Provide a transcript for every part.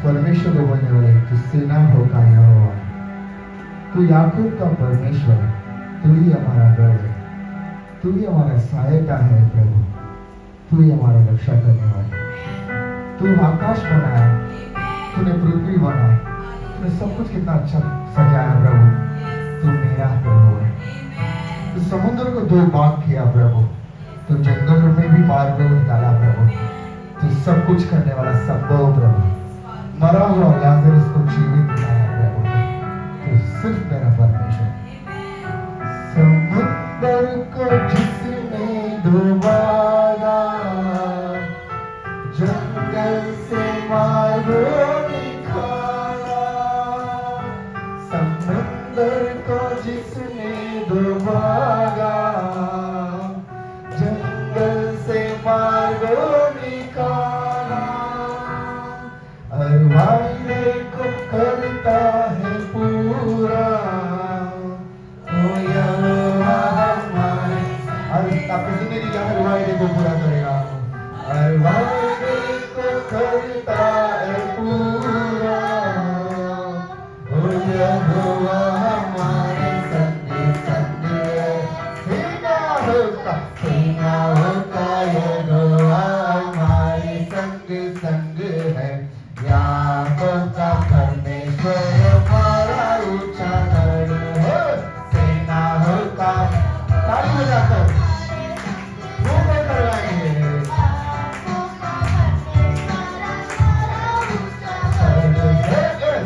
परमेश्वर को बोलने वाले जिससे ना होगा यहोवा, तू याकूब का परमेश्वर, तू ही हमारा गढ़ है, तू ही हमारा सहायता है प्रभु, तू ही हमारा रक्षा करने वाला। तू आकाश बनाया, तूने पृथ्वी बनाई, तूने सब कुछ कितना अच्छा सजाया प्रभु। तू मेरा प्रभु है। तू समुद्र को दो भाग किया प्रभु, तू जंगल में भी मार्ग निकाला प्रभु। तू सब कुछ करने वाला संभव प्रभु। मरा हुआ लाजरस को जीवित बनाया प्रभु। तू सिर्फ मेरा परमेश्वर। समुद्र को जिसने डुबाया, जंगल से मार्ग निकाला। समुद्र को जिसने डुबाया, जंगल से मार्ग निकाला। वायदे को करता है पूरा, ओ यहोवा हमारे। आपकी जिंदगी का हर वायदे को पूरा करेगा। हर वायदे को करता है पूरा, ओ यहोवा हमारे संग संग है। सेनाओं का यहोवा हमारे संग संग है। याकूब का परमेश्वर हमारा ऊंचा गढ़ है। सेनाओं का ताली बजाकर मुंह पर करवाएंगे।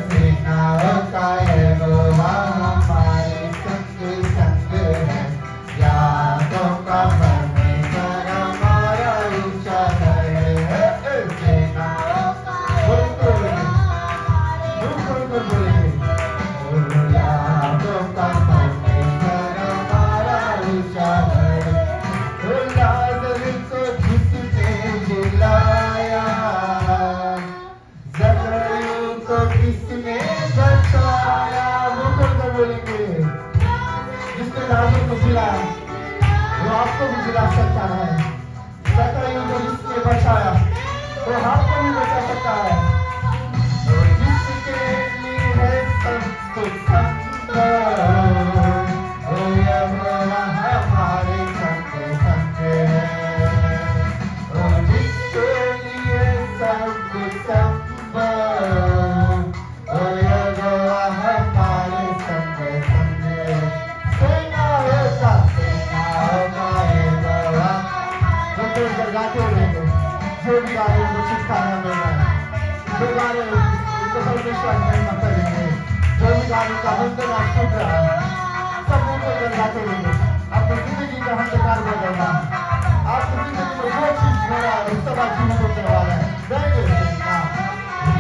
सेनाओं का यहोवा हमारे संग संग है, यादों का परमेश्वर हमारा ऊंचा है। सेनाओं का यादों का परमेश्वर हमारा ऊंचा है। लाज़र को जिसने जिलाया, ज़करिया को किसने बचाया। वो बोलकर बोलेंगे, जिसने लाज़र को जिलाया वो आपको भी जिला सकता है। ज़करिया को जिसने बचाया वो आपको भी बचा सकता है। और जिसके लिए है सब कुछ संभव, वो यहोवा हमारे संग संग है। और जिसके लिए सब कुछ संभव, वो यहोवा हमारे संग संग है। सेनाओं का यहोवा। जो बोलकर गाते रहेंगे, जो भी गा रहे हैं उनको छुटकारा मिल रहा है। जो गा रहे हैं उनको परमेश्वर महिमा करेंगे। जो भी गा रहे हैं उनका बंधन छूट रहा है। सब बोलकर गाते रहेंगे। आपकी जिंदगी का अंधकार बदलना, आपकी जिंदगी में जो चीज हो रहा है सब आज जीवित होने वाला है। Thank you,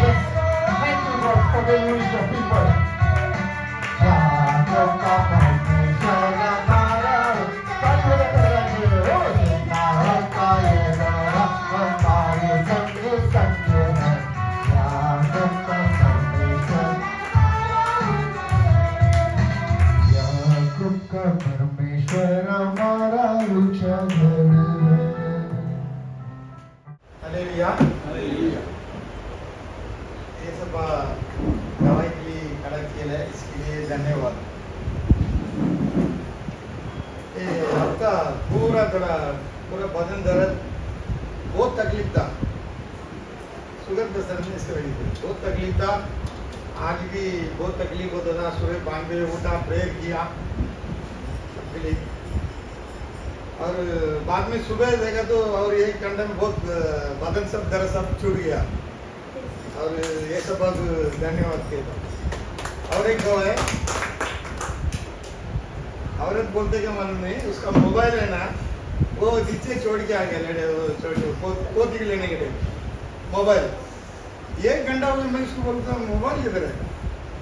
yes, thank you God for the use of people. यादों का परमेश्वर हमारा, ताली बजाकर गाएंगे। ओ सेनाओं का यहोवा हमारे संग संग है, यादों का परमेश्वर, याकूब का परमेश्वर हमारा ऊंचा गढ़ है। हालेलुया। ये सब गवाही के लिए खड़ा किया है, इसके लिए धन्यवाद। ये आपका पूरा बदन दर्द, बहुत तकलीफ था, शुगर प्रेशर में इसके वजह से बहुत तकलीफ था। आज भी बहुत तकलीफ होता था। सुबह 5 बजे उठा, प्रेयर किया सबके लिए, और बाद में सुबह देखा तो और एक घंटे में बहुत बदन सब दर्द सब छूट गया। और ये सब अब धन्यवाद के। और एक गवाह है, औरत बोलते क्या मालूम नहीं, उसका मोबाइल है ना वो नीचे छोड़ के आ गया, पोती लेने के लिए मोबाइल। 1 घंटा हो गया, मैं उसको बोलता हूँ मोबाइल किधर है,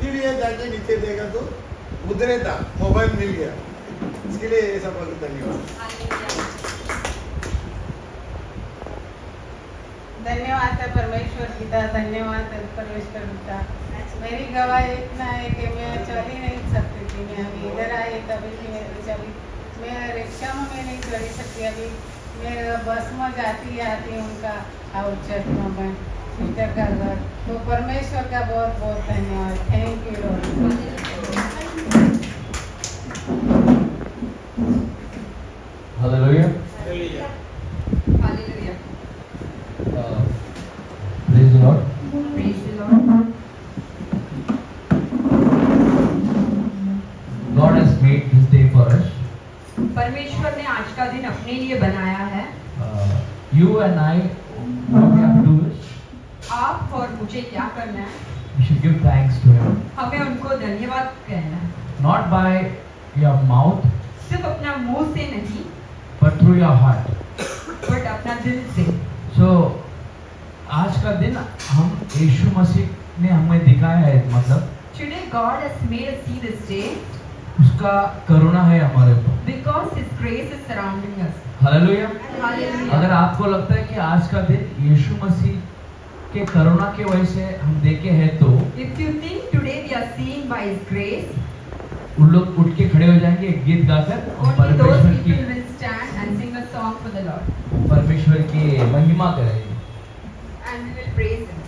फिर ये जाके नीचे देखा तो उधर था, मोबाइल मिल गया। इसके लिए ये सब धन्यवाद। धन्यवाद है परमेश्वर पिता, धन्यवाद है परमेश्वर पिता। मेरी गवाही इतना है कि मैं चल ही नहीं सकती थी। मैं अभी इधर आई तभी भी मैं रिक्शा में मैं नहीं चढ़ी सकती। अभी मैं बस में जाती आती उनका आउटचर्च में मैं सिस्टर का घर। तो परमेश्वर का बहुत बहुत धन्यवाद। Thank you Lord. Hallelujah. Hallelujah. Hallelujah. Praise the Lord. Praise the Lord. God has made this day for us. परमेश्वर ने आज का दिन अपने लिए बनाया है। You and I, what we have to do is, आप और मुझे क्या करना है? we should give thanks to Him. हमें उनको धन्यवाद कहना है, Not by your mouth, सिर्फ अपना मुंह से नहीं, but through your heart. But अपना दिल से। So, आज का दिन हम यीशु मसीह ने हमें दिखाया है, मतलब Today God has made us see this day उसका करुणा है हमारे ऊपर। because His grace is surrounding us. Hallelujah. Hallelujah. अगर आपको लगता है कि आज का दिन यीशु मसीह के करुणा के वजह से हम देखे हैं तो If you think today we are seeing by His grace, उन लोग उठ के खड़े हो जाएंगे एक गीत गाकर और only those परमेश्वर people will stand and sing a song for the Lord, परमेश्वर की महिमा करेंगे। and we will praise Him.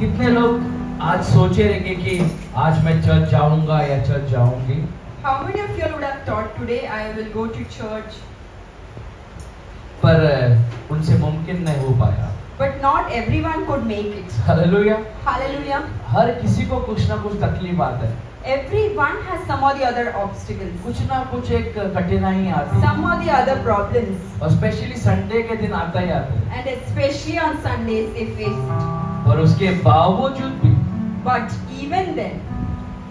कितने लोग आज सोचे रहेंगे कि आज मैं चर्च जाऊंगा या चर्च जाऊंगी, How many of you would have thought today I will go to church? पर उनसे मुमकिन नहीं हो पाया। But not everyone could make it. Hallelujah. Hallelujah. हर किसी को कुछ ना कुछ तकलीफ आता है। Everyone has some or the other obstacles, कुछ ना कुछ एक कठिनाई आती है some or the other problems, और स्पेशली संडे के दिन आता ही आता है and especially on Sundays they face it. और उसके बावजूद भी But even then,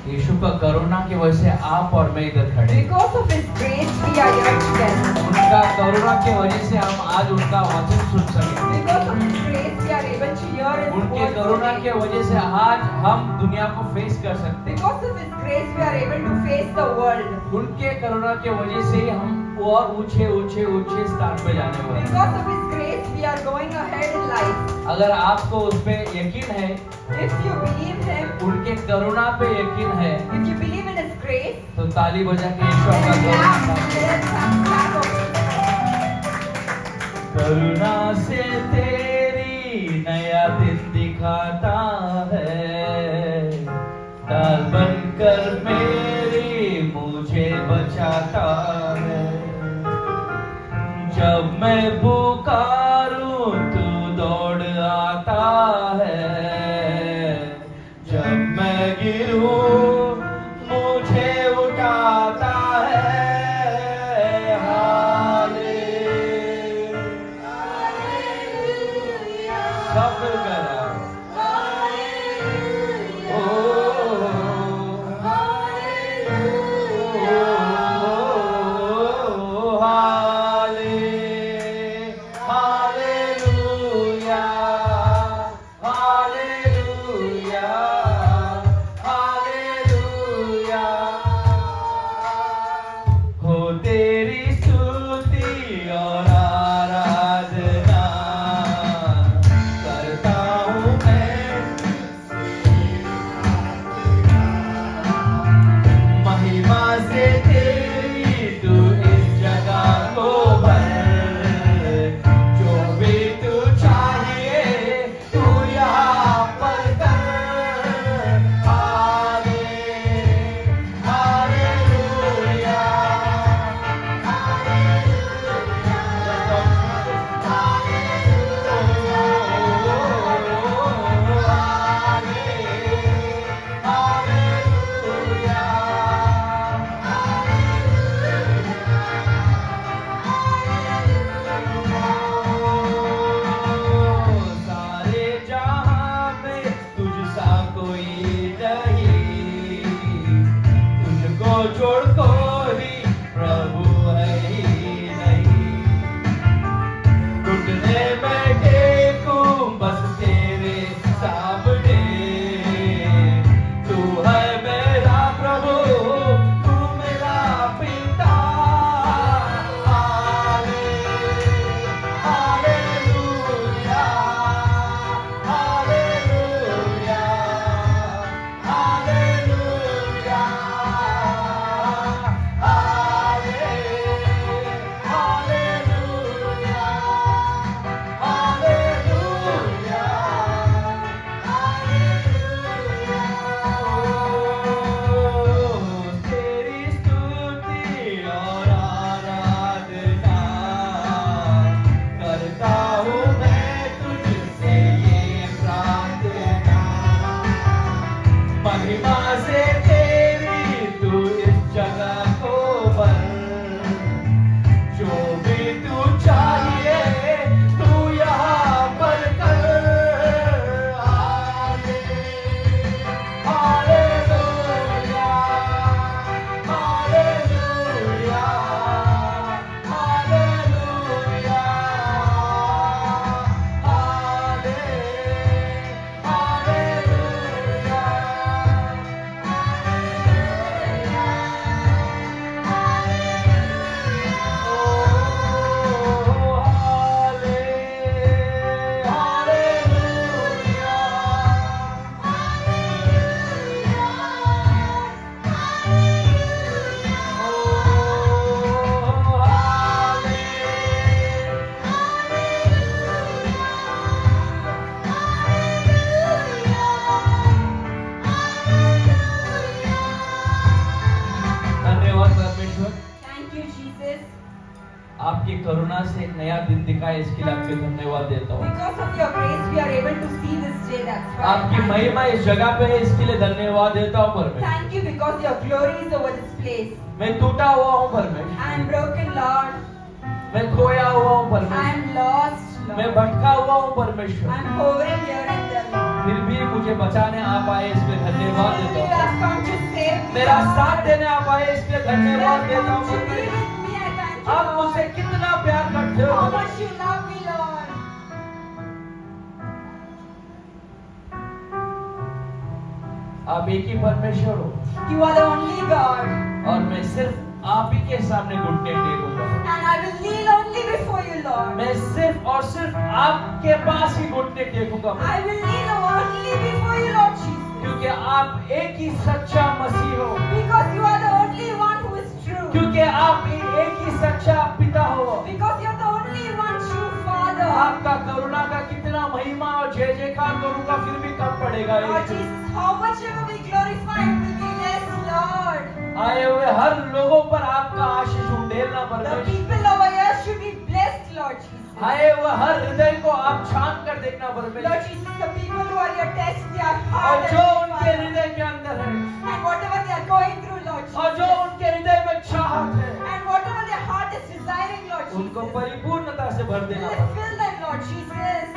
यीशु का करुणा की वजह से आप और मैं इधर खड़े हैं। because of His grace, we are here together. उनका करुणा की वजह से हम आज उनका वचन सुन सके। Because of His grace, we are able to hear His उनके word करुणा today. की वजह से आज हम दुनिया को फेस कर सकते हैं। Because of His grace, we are able to face the world. उनके करुणा की वजह से ही हम और ऊंचे ऊंचे ऊंचे स्थान पे जाने वाले हैं। Because of His grace, we are going ahead in life. अगर आपको उस पे यकीन है, If you believe Him, उनके करुणा पे यकीन है, if you believe in His grace, तो ताली बजा के ईश्वर का then Gaurav let's have clap of करुणा से तेरी नया दिन दिखाता है, ढाल बनकर मेरी मुझे बचाता है। जब मैं पुकारूं तू दौड़ आता है, जब मैं गिरूं मुझे उठाता है। सब करा आपकी करुणा से एक नया दिन दिखाए, इसके लिए आपके धन्यवाद देता हूँ। Because of your grace, we are able to see this day. That's why. आपकी महिमा इस जगह पे है, इसके लिए धन्यवाद देता हूँ परमेश्वर। Thank you because your glory is over this place. मैं टूटा हुआ हूँ परमेश्वर, I am broken, Lord. मैं खोया हुआ हूँ I परमेश्वर, am lost, मैं Lord. भटका हुआ हूँ परमेश्वर, I am hovering here and there, Lord. फिर भी मुझे बचाने आप आए, इसलिए धन्यवाद You देता हूँ। have come to save me, मेरा Lord. साथ देने आप आए, इसलिए You धन्यवाद have देता come हूँ to be परमेश्वर। with me. I thank you, आप Lord. मुझसे कितना प्यार करते How हो। much you love me, Lord. आप एक ही परमेश्वर हो, You are the only God. और मैं सिर्फ आप ही के सामने घुटने टेकूंगा। And I will kneel only before you, Lord. मैं सिर्फ और सिर्फ आपके पास ही घुटने टेकूंगा, I will kneel only before you, Lord Jesus. क्योंकि आप एक ही सच्चा मसीह हो, Because you are the only one who is true. क्योंकि आप एक ही सच्चा पिता हो। Because you are the only one true Father. आपका करुणा का कितना महिमा और जय जयकार करूंगा, फिर भी कम पड़ेगा। Lord Jesus, how much ever we glorify it will be less, Lord. आए हुए हर लोगों पर आपका आशीष उंडेलना The परमेश्वर। people over here should be blessed, Lord Jesus. आए हुए हर हृदय को आप छान कर देखना Lord परमेश्वर, Jesus, the people who are here test their और heart जो and उनके हृदय के अंदर है, and whatever they are going through, Lord और जो Jesus. उनके हृदय में चाहत है, And whatever their heart is desiring, Lord उनको Jesus. परिपूर्णता से भर देना। Fill them, Lord Jesus.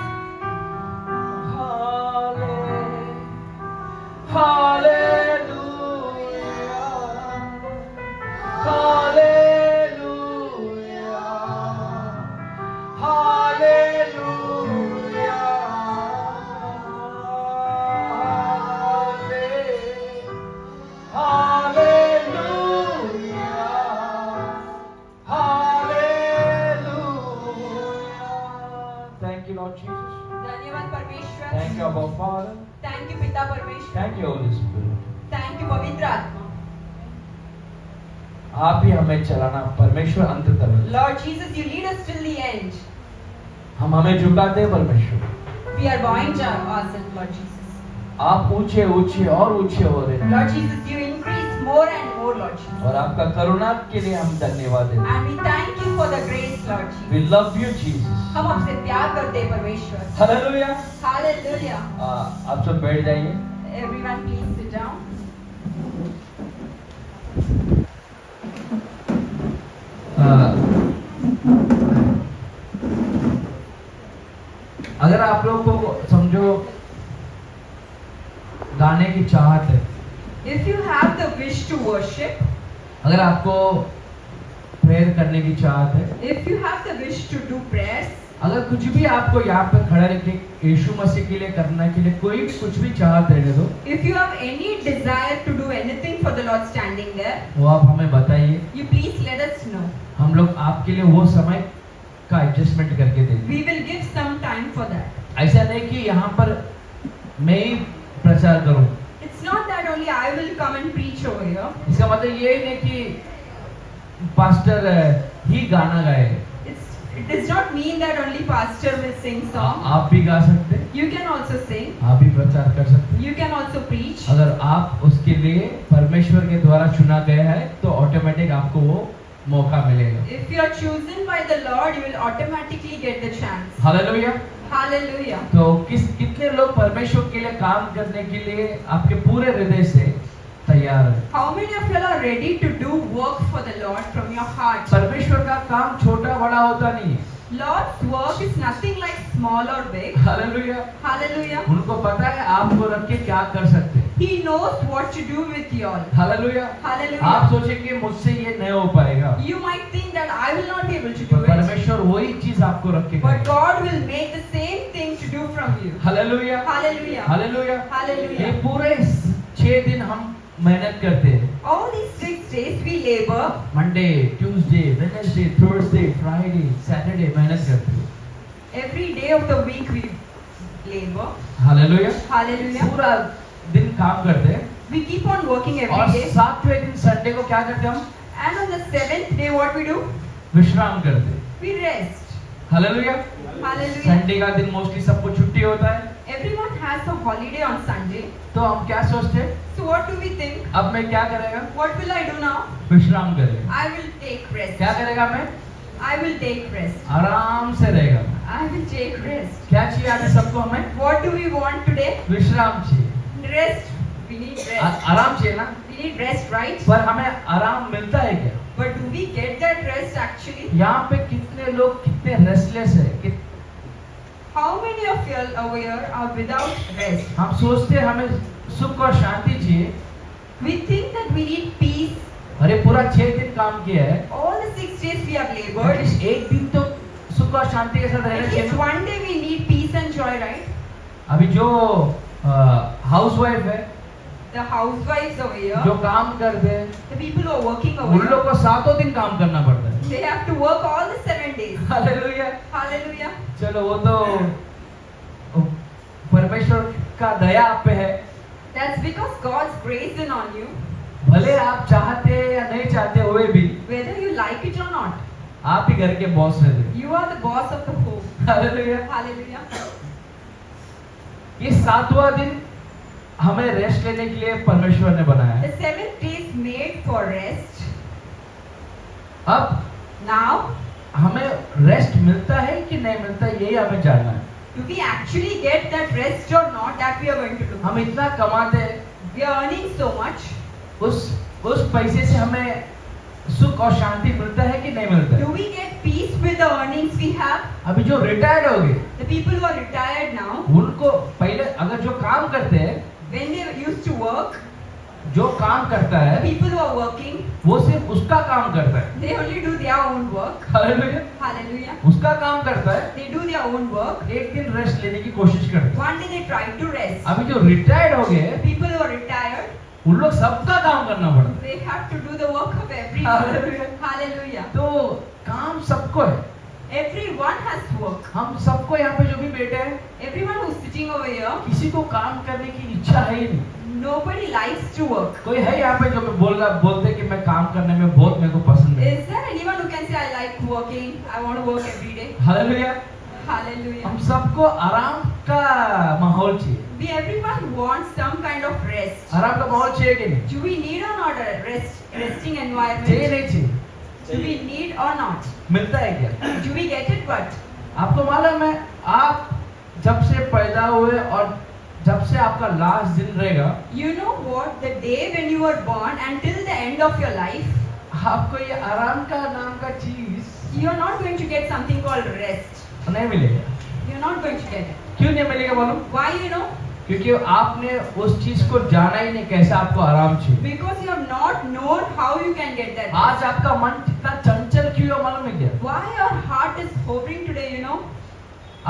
Thank you, Lord Jesus. धन्यवाद परमेश्वर. Thank you, Abba Father. Thank you पिता परमेश्वर. Thank you, Holy Spirit. Thank you पवित्र आत्मा. आप ही हमें चलाना परमेश्वर अंत तक। Lord Jesus, you lead us till the end. हम हमें झुकाते हैं परमेश्वर। We are bowing down ourselves, Lord Jesus. आप ऊंचे ऊंचे और ऊंचे हो रहे हैं, Lord Jesus, you increase more and more, Lord Jesus. और आपका करुणा के लिए हम धन्यवाद देते हैं। And we thank you for the grace, Lord Jesus. We love you, Jesus. हम आपसे प्यार करते हैं परमेश्वर. Hallelujah. Hallelujah. आप सब बैठ जाइए। Everyone please sit down. अगर आप लोग को समझो गाने की चाहत है, If you have the wish to worship, अगर आपको प्रेयर करने की चाहत है, if you have the wish to do prayers, अगर कुछ भी आपको यहाँ पे खड़ा रह के यीशु मसीह के लिए करने के लिए कोई भी कुछ भी चाहत रहने दो, if you have any desire to do anything for the Lord standing there, वो आप हमें बताइए। you please let us know. हम लोग आपके लिए वो समय का एडजस्टमेंट करके देंगे। We will give some time for that. ऐसा नहीं कि यहाँ पर मैं ही प्रचार करूं। It's not that only I will come and preach over here. इसका मतलब ये नहीं कि पास्टर ही गाना गाए। It does not mean that only pastor will sing song. आप भी गा सकते हैं, You can also sing. आप भी प्रचार कर सकते हैं। You can also preach. अगर आप उसके लिए परमेश्वर के द्वारा चुना गया है तो ऑटोमेटिक आपको वो मौका मिलेगा। If you are chosen by the Lord, you will automatically get the chance. Hallelujah. Hallelujah. तो कितने लोग परमेश्वर के लिए काम करने के लिए आपके पूरे हृदय से तैयार है? How many of you are ready to do work for the Lord from your heart? परमेश्वर का काम छोटा बड़ा होता नहीं है। Lord's work is nothing like small or big. Hallelujah. Hallelujah. उनको पता है आपको रख के क्या कर सकते हैं। He knows what to do with you all. Hallelujah. Hallelujah. आप सोचेंगे मुझसे ये नहीं हो पाएगा, You might think that I will not be able to पर do it, परमेश्वर वही चीज आपको रख के but करेगा। God will make the same thing to do from you. Hallelujah. Hallelujah. Hallelujah. ये Hallelujah. पूरे 6 दिन हम मेहनत करते हैं। All these 6 days we labor. Monday, Tuesday, Wednesday, Thursday, Friday, Saturday मेहनत करते हैं। Every day of the week we labor. Hallelujah. Hallelujah. पूरा दिन काम करते हैं, We keep on working और every day. 7वें दिन संडे को क्या करते हैं हम? And on the 7th day what we do? विश्राम करते हैं। We rest. Hallelujah. Hallelujah. Sunday का दिन मोस्टली सबको छुट्टी होता है, Everyone has a holiday on Sunday. तो हम क्या सोचते हैं? So what do we think? अब मैं क्या करेगा? What will I do now? विश्राम करेगा। I will take rest. क्या करेगा मैं? I will take rest. आराम से रहेगा. I will take rest. क्या चाहिए हमें सबको? हमें What do we want today? विश्राम चाहिए. Rest. We need rest. आराम चाहिए ना. We need rest, right? पर हमें आराम मिलता है क्या? But do we get that rest actually? यहाँ पे कितने लोग कितने रेस्टलेस है. How many of you aware are without rest? हम सोचते हैं हमें सुख और शांति चाहिए. We think that we need peace. अरे पूरा 6 दिन काम किया है. All the 6 days we have labored. At एक दिन तो सुख और शांति के साथ रहना At चाहिए least ना. one day we need peace and joy, right? अभी जो हाउस वाइफ है, The housewives over here, जो काम करते हैं, the people who are working over उन here, लोग को 7 दिन काम करना पड़ता है. they have to work all the 7 days. Hallelujah. Hallelujah. चलो वो तो परमेश्वर का दया आप पे है. That's because God's grace is on you, भले आप चाहते या नहीं चाहते हुए भी whether you like it or not. आप ही घर के बॉस रहते. You are the boss of the home. Hallelujah. Hallelujah. ये 7वां दिन हमें रेस्ट लेने के लिए परमेश्वर ने बनाया है. The 7th day is made for rest. अब Now, हमें रेस्ट मिलता है कि नहीं मिलता है, यही हमें जानना है. do we actually get that rest or not? That we are going to do. हम इतना कमाते हैं, We are earning so much. उस पैसे से हमें सुख और शांति मिलता है कि नहीं मिलता Do है. we get peace with the earnings we have? अभी जो रिटायर्ड हो गए, The people who are retired now, उनको पहले अगर जो काम करते हैं, when they used to work, जो काम करता the है people who are working, वो सिर्फ उसका काम करता है. they only do their own work. Hallelujah. Hallelujah. उसका काम करता है. They do their own work. एक दिन रेस्ट लेने की कोशिश करते हैं. One day they try to rest. अभी जो रिटायर्ड हो गए, People who are retired, उन लोग सबका काम करना पड़ता है. they have to do the work of everyone. Hallelujah. Hallelujah. तो काम सबको है. Everyone has work. हम सबको यहाँ पे जो भी बैठे हैं, Everyone who's sitting over here, किसी को काम करने की इच्छा है ही नहीं. nobody likes to work. कोई है यहाँ पे जो बोलते कि मैं काम करने में बहुत मेरे को पसंद है. Is there anyone who can say, I like working, I want to work every day? Hallelujah. Hallelujah. हम सबको आराम का माहौल चाहिए. We everyone wants some kind of rest. आराम का माहौल चाहिए कि नहीं? Do we need or not a resting चाहिए environment? नहीं चाहिए? Do we need or not? मिलता है क्या? Do we get it? But आपको मालूम है, आप जब से पैदा हुए और जब से आपका लास्ट दिन रहेगा, you know what? The day when you were born until the end of your life, आपको ये आराम का नाम का चीज you are not going to get something called rest. नहीं मिलेगा. You are not going to get it. क्यों नहीं मिलेगा मालूम? Why you know? क्योंकि आपने उस चीज को जाना ही नहीं कैसा आपको आराम चाहिए. Because you have not known how you can get that. आज आपका मन कितना चंचल क्यों है मालूम है क्या? Why your heart is hovering today, you know?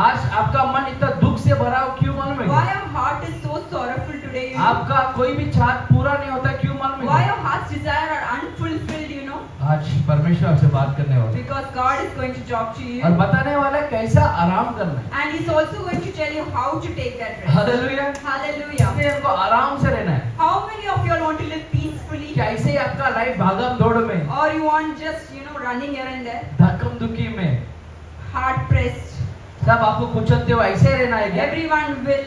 आज आपका मन इतना दुख से भरा हो क्यों मालूम है Why क्या? your heart is so sorrowful today, you know? आपका कोई भी चाहत पूरा नहीं होता क्यों मालूम Why है your क्या? heart's desire are unfulfilled, you know? आज परमेश्वर आपसे बात करने वाला है Because God is going to talk to you. और बताने वाला है कैसा आराम करना है. And He's also going to tell you how to take that rest. Hallelujah. Hallelujah. इसलिए हमको आराम से रहना है. How many of you all want to live peacefully? क्या ऐसे ही आपका लाइफ भागम दौड़ में, Or you want just, you know, running here and there? धक्कम धुक्की में, Hard pressed. सब आपको कुचलते हुए ऐसे ही रहना है क्या? Everyone will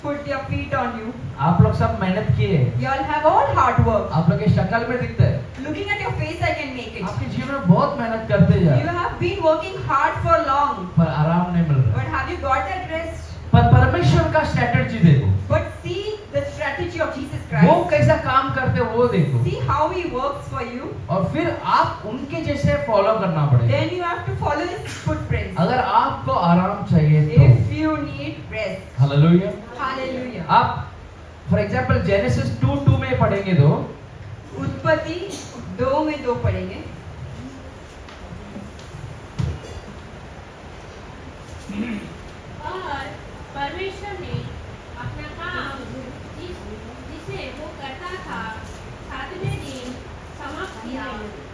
put their feet on you. आप लोग सब मेहनत किए हैं. You all have all hard work. आप लोग के शक्ल में दिखता है. Looking at your face, I can make it. आपके जीवन में बहुत मेहनत करते जा You have been working hard for long. पर आराम नहीं मिल रहा. But have you got that rest? पर परमेश्वर का स्ट्रेटजी देखो, But see the strategy of Jesus वो Christ. कैसा काम करते हैं वो देखो, See how He works for you. और फिर आप उनके जैसे फॉलो करना पड़ेगा. Then you have to follow His footprints. अगर आपको आराम चाहिए तो If you need rest. Hallelujah. Hallelujah. आप फॉर एग्जांपल जेनेसिस 2:2 में पढ़ेंगे तो उत्पत्ति 2 में 2 पढ़ेंगे. और परमेश्वर ने अपना काम जिसे वो करता था 7वें दिन समाप्त किया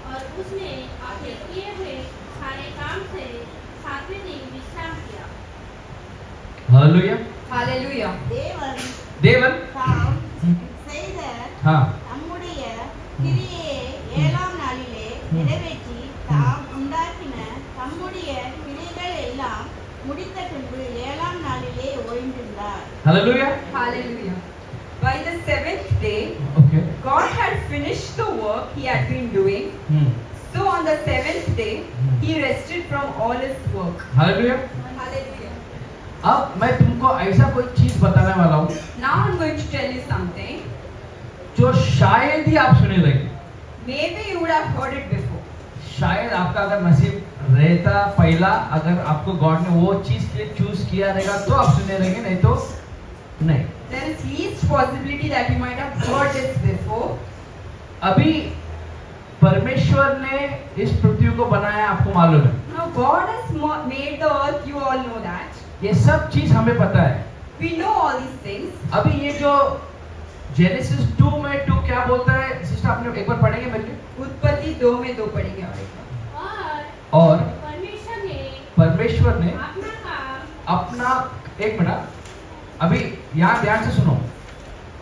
और उसने अपने किए हुए सारे काम से 7वें दिन विश्राम किया. हालेलुया. Hallelujah. தேவன் தாம் செய்த हाँ தம்முடைய கிரியை 7ஆம் நாளிலே நிறைவேற்றி தாம் உண்டாக்கின தம்முடைய கிரியைகள் எல்லாம் முடித்த பின்பு 7ஆம் நாளிலே ஓய்ந்திருந்தார். Hallelujah. Hallelujah. By the 7th day, okay. God had finished the work He had been doing. So on the seventh day, he rested from all his work. Hallelujah. Hallelujah. अब मैं तुमको ऐसा कोई चीज बताने वाला हूँ Now I'm going to tell you something. जो शायद ही आप सुने रहेंगे। Maybe you would have heard it before. शायद आपका अगर नसीब रहता पहला, अगर आपको गॉड ने वो चीज के लिए चूज किया रहेगा तो आप सुने रहेंगे, नहीं तो नहीं। There is least possibility that you might have heard this before. अभी परमेश्वर ने इस पृथ्वी को बनाया, आपको मालूम है। Now God has made the earth, you all know that. ये सब चीज हमें पता है। We know all these things. अभी ये जो जेनेसिस 2 में 2 क्या बोलता है, सिस्टर आपने एक बार पढ़ेंगे मेरे लिए? उत्पत्ति 2 में 2 पढ़ेंगे और एक बार। और परमेश्वर ने अपना एक मिनट, अभी यहाँ ध्यान से सुनो।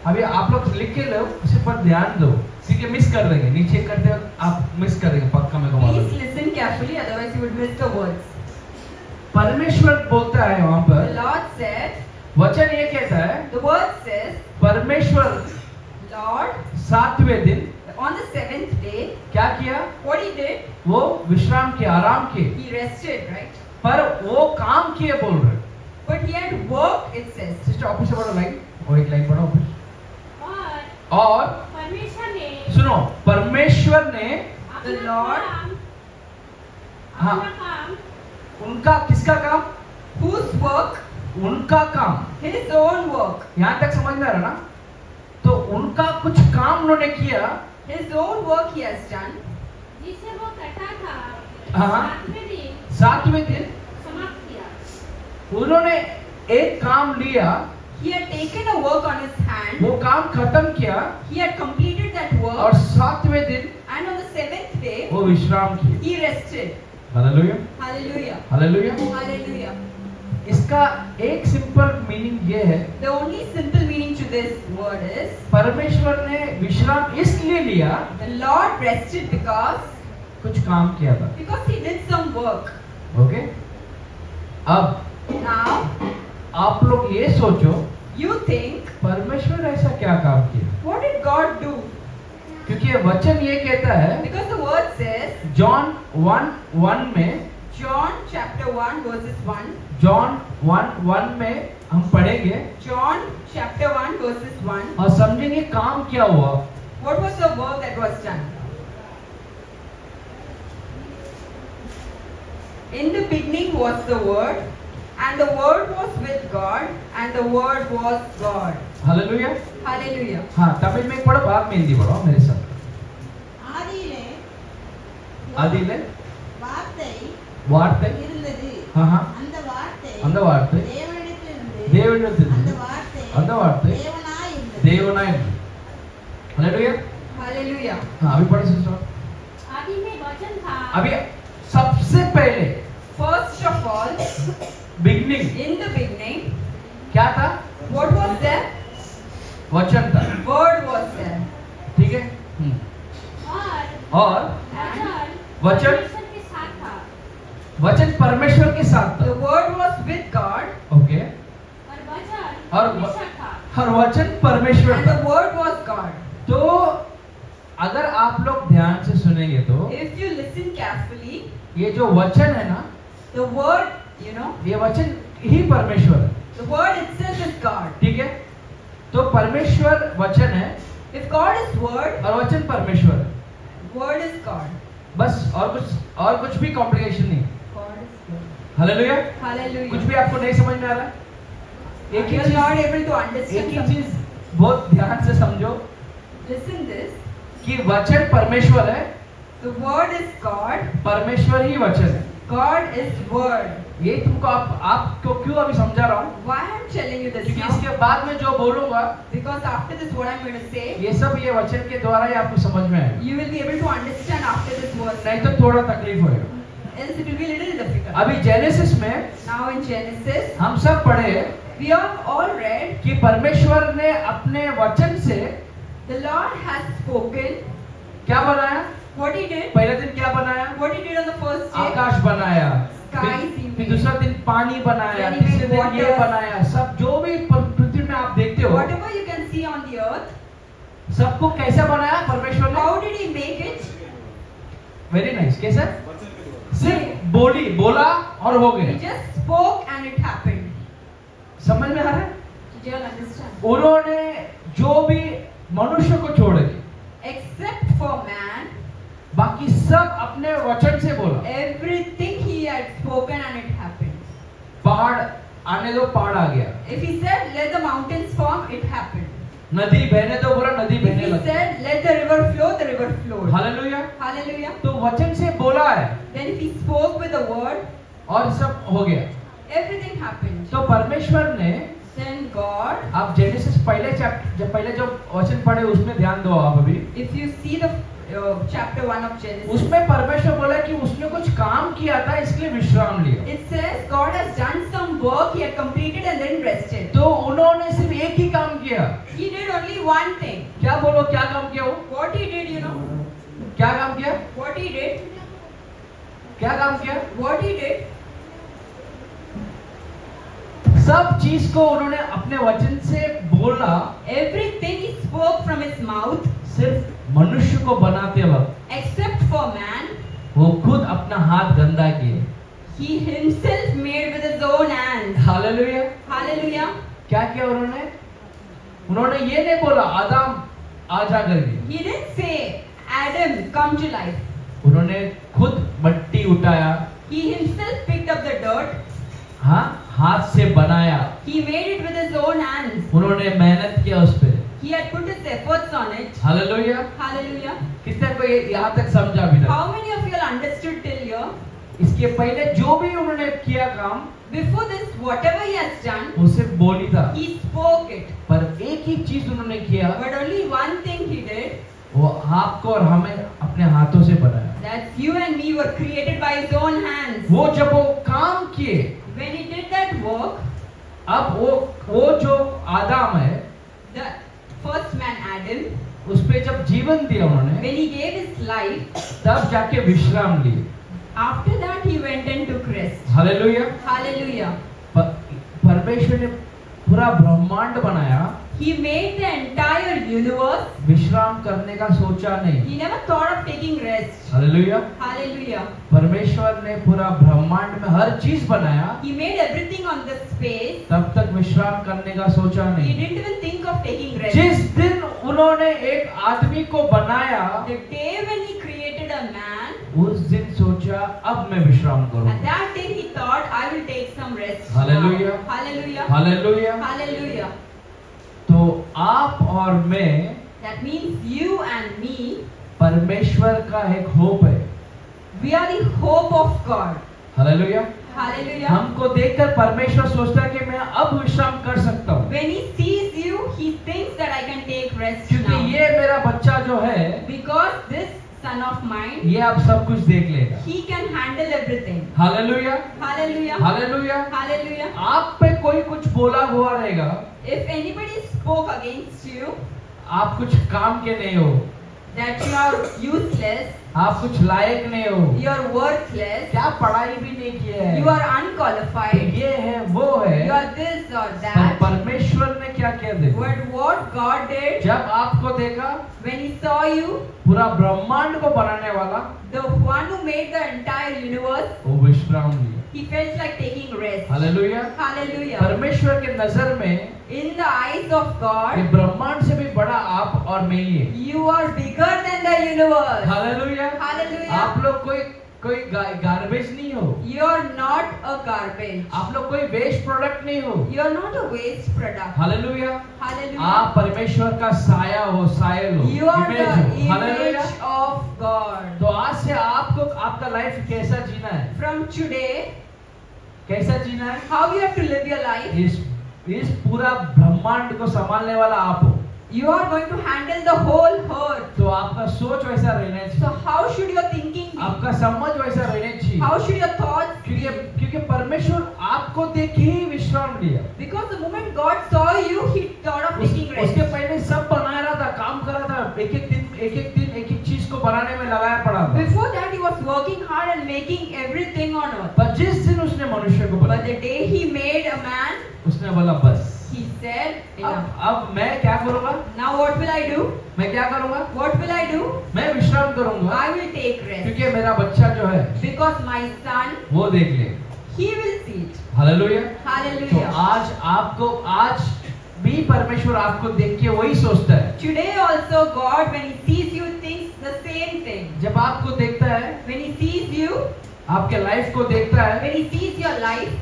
अभी आप लोग लिख के लो, इस पर ध्यान दो, क्योंकि मिस कर देंगे, नीचे करते वक्त आप मिस कर देंगे, पक्का मेरे को मालूम Please है। listen carefully, otherwise you would miss the words. परमेश्वर बोलता है वहां The पर, Lord said, वचन ये कहता है, the word says, परमेश्वर Lord, 7वें दिन on the seventh day, क्या किया? what he did, वो विश्राम किया, आराम किए, he rested, right? पर वो काम किए बोल रहे। But he had worked, it says. Sister office से पढ़ो लाइन, और एक लाइन पढ़ो ऑफिस। और परमेश्वर ने सुनो, परमेश्वर ने The Lord, हाँ। अपना काम उनका, किसका काम? whose work, उनका काम। his own work, यहाँ तक समझ में आ रहा ना? तो उनका कुछ काम उन्होंने किया, his own work he has done, जिसे वो करता था, हाँ। 7वें दिन 7वें दिन समाप्त किया। उन्होंने एक काम लिया, he had taken a work on his hand, वो काम खत्म किया, he had completed that और work, 7वें दिन and on the seventh day, वो विश्राम किए। he rested. Hallelujah, Hallelujah. Hallelujah. Hallelujah. इसका एक सिंपल मीनिंग ये है, The only simple meaning to this word is, परमेश्वर ने विश्राम इसलिए लिया, the Lord rested because कुछ काम किया था। he did some work. Okay, अब Now, आप लोग ये सोचो, you think, परमेश्वर ऐसा क्या काम किया? what did God do? क्योंकि ये वचन ये कहता है, Because the word says, John 1:1 में, John chapter 1 verses 1, जॉन 1:1 में हम पढ़ेंगे John chapter 1 verses 1, और समझेंगे काम क्या हुआ। what was the work that was done? In the beginning was the Word, and the Word was with God, and the Word was God. Hallelujah. Hallelujah. हाँ, तमिल में पढ़ो, बाद में हिंदी पढ़ो मेरे साथ। ஆதியிலே आदिले வார்த்தை वार्ते, இருந்தது. हाँ हाँ, அந்த வார்த்தை அந்த வார்த்தை தேவனிடத்திலிருந்து தேவனிடத்திலிருந்து, அந்த வார்த்தை அந்த வார்த்தை தேவனாய் இருந்தது. देवनाय। हालेलुया। Hallelujah. हाँ, अभी पढ़ो सिस्टर। आदि में वचन था, अभी सबसे पहले First of all, beginning in the beginning, क्या था? what was there? वचन था। Word was there. ठीक है। और वचन वचन परमेश्वर के साथ था, वचन परमेश्वर के साथ The था। Word was with God, okay, और वचन और परमेश्वर था। हर वचन परमेश्वर and था। the Word was God. तो अगर आप लोग ध्यान से सुनेंगे तो If you listen carefully, ये जो वचन है ना, the Word, ये वचन ही परमेश्वर है। the Word itself is God. ठीक है, तो परमेश्वर वचन है If God is Word, और वचन परमेश्वर है, Word is God. बस और कुछ भी कॉम्प्लिकेशन नहीं। God is Word. Hallelujah. Hallelujah. कुछ भी आपको नहीं समझ में आ रहा है? एक ही You are चीज, not able to एक understand ही something. चीज बहुत ध्यान से समझो Listen this. कि वचन परमेश्वर है, The Word is God. परमेश्वर ही वचन है। God is Word. ये तुमको आपको क्यों अभी समझा रहा हूँ? Why I'm telling you this क्योंकि now? इसके बाद में जो बोलूंगा, Because after this, what I'm going to say, ये सब ये वचन के द्वारा ही आपको समझ में आएगा, you will be able to understand after this verse. नहीं तो थोड़ा तकलीफ होएगा। Else it will be a little difficult. अभी जेनेसिस में Now in Genesis, हम सब पढ़े we have all read, कि परमेश्वर ने अपने वचन से the Lord has spoken. क्या बनाया? What He did? पहले दिन क्या बनाया? What He did on the first day? आकाश बनाया, Skies he फिर made. दूसरा दिन पानी बनाया, Then he तीसरे made दिन ये waters. बनाया। सब जो भी पृथ्वी में आप देखते हो, Whatever you can see on the earth, सबको कैसे बनाया परमेश्वर ने? how did He make it? Very nice. कैसा? सिर्फ बोला और हो He गया. just spoke and it happened. समझ में आ रहा है? Did you all understand? उन्होंने जो भी मनुष्य को छोड़ के Except for man, बाकी सब अपने वचन से बोला. everything he had spoken and it happened. पहाड़ आने दो, पहाड़ आ गया. If he said, let the mountains form, it happened. नदी बहने दो, बोला नदी If बहने he लगी. said, let the river flow, the river flowed. Hallelujah. Hallelujah. तो वचन से बोला है Then if he spoke with the word, और सब हो गया. everything happened. तो परमेश्वर ने, Then God, आप जेनेसिस पहले चैप्टर जब पहले जो वचन पढ़े उसमें ध्यान दो आप अभी. if you see the chapter 1 of Genesis, उसमें परमेश्वर बोला कि उसने कुछ काम किया था इसलिए विश्राम लिया. it says God has done some work, he had completed and then rested. तो उन्होंने सिर्फ एक ही काम किया. He did only one thing. क्या बोलो, क्या काम किया वो? What he did, you know? क्या काम किया? What he did? क्या काम किया? What he did? सब चीज को उन्होंने अपने वचन से बोला. Everything he spoke from his mouth, सिर्फ मनुष्य को बनाते वक्त except for man, वो खुद अपना हाथ गंदा किए. he himself made with his own hands. Hallelujah. Hallelujah. क्या किया उन्होंने? उन्होंने ये नहीं बोला आदम आजा करके. He didn't say, Adam, come to life. उन्होंने खुद मट्टी उठाया, He himself picked up the dirt. हाँ, हाथ से बनाया. He made it with his own hands. उन्होंने मेहनत किया उस पे. He had put his efforts on it. Hallelujah. Hallelujah. कितने को यहाँ तक समझा भी था? How many of you all understood till here? इसके पहले जो भी उन्होंने किया काम, Before this, whatever he has done, वो सिर्फ बोली था. he spoke it. पर एक ही चीज उन्होंने किया, But only one thing he did, वो आपको और हमें अपने हाथों से बनाया. that you and me were created by his own hands. वो जब वो काम किए, When he did that work, अब वो जो आदम है, the first man Adam, उस पे जब जीवन दिया उन्होंने, when he gave his life, तब जाके विश्राम लिए. after that he went and took rest. Hallelujah. Hallelujah. परमेश्वर ने पूरा ब्रह्मांड बनाया, He made the entire universe. विश्राम करने का सोचा नहीं. He never thought of taking rest. Hallelujah. Hallelujah. परमेश्वर ने पूरा ब्रह्मांड में हर चीज बनाया, He made everything on the space. तब तक विश्राम करने का सोचा He नहीं. didn't even think of taking rest. जिस दिन उन्होंने एक आदमी को बनाया, The day when he created a man, उस दिन सोचा अब मैं विश्राम at करूं. that day he thought, I will take some rest. Hallelujah. now." Hallelujah. Hallelujah. Hallelujah. तो आप और मैं That means you and me, परमेश्वर का एक होप है. we are the hope of God. Hallelujah. Hallelujah. हमको देखकर परमेश्वर सोचता है कि मैं अब विश्राम कर सकता हूँ, When he sees you, he thinks that I can take rest क्योंकि now. ये मेरा बच्चा जो है, Because this son of mine, ये अब सब कुछ देख लेगा. he can handle everything. Hallelujah. Hallelujah. Hallelujah. Hallelujah. आप पे कोई कुछ बोला हुआ रहेगा, If anybody spoke against you, आप कुछ काम के नहीं हो, that you are useless, आप कुछ लायक नहीं हो, you are worthless, क्या पढ़ाई भी नहीं किया है, you are unqualified, ये है वो है, you are this or पर that. परमेश्वर ने क्या किया देखो, But what God did, जब आपको देखा, when he saw you, पूरा ब्रह्मांड को बनाने वाला, the one who made the entire universe, वो विश्राम लिया. he felt like taking rest. Hallelujah. Hallelujah. परमेश्वर के नजर में In the eyes of ये God, ब्रह्मांड से भी बड़ा आप और मैं ही है. you are bigger than the universe. Hallelujah. Hallelujah. आप लोग कोई गार्बेज नहीं हो, You are not a garbage. आप लोग कोई वेस्ट प्रोडक्ट नहीं हो. You are not a waste product. Hallelujah. Hallelujah. आप परमेश्वर का साया हो, सायल हो, You are इमेज the हो. हालेलुया. image of God. तो आज से आपको आपका लाइफ कैसा जीना है, From today, कैसा जीना है, how you have to live your life, इस पूरा ब्रह्मांड को संभालने वाला आप हो. you are going to handle the whole earth. तो आपका सोच वैसा रहना So चाहिए, how should your thinking be? आपका समझ वैसा रहना चाहिए, How should your thoughts be? क्योंकि परमेश्वर आपको देख ही विश्राम लिया. Because the moment God saw you, he thought of taking उसके rest. पहले सब बना रहा था, काम कर रहा था, एक एक दिन एक एक चीज को बनाने में लगाया पड़ा था. Before that, he was working working hard and making everything on earth. पर जिस दिन उसने मनुष्य को But बनाया, the day he made a man, उसने बोला बस he said, enough. अब मैं क्या करूंगा? Now what will I do? मैं क्या करूंगा? What will I do? मैं विश्राम करूंगा, I will take rest. क्योंकि मेरा बच्चा जो है Because my son, वो देख ले। he will see it. Hallelujah. तो Hallelujah. आज भी परमेश्वर आपको देख के वही सोचता है। Today also God, when he sees you, thinks the same thing. जब आपको देखता है, When he sees you, आपके लाइफ को देखता है, when he sees your life,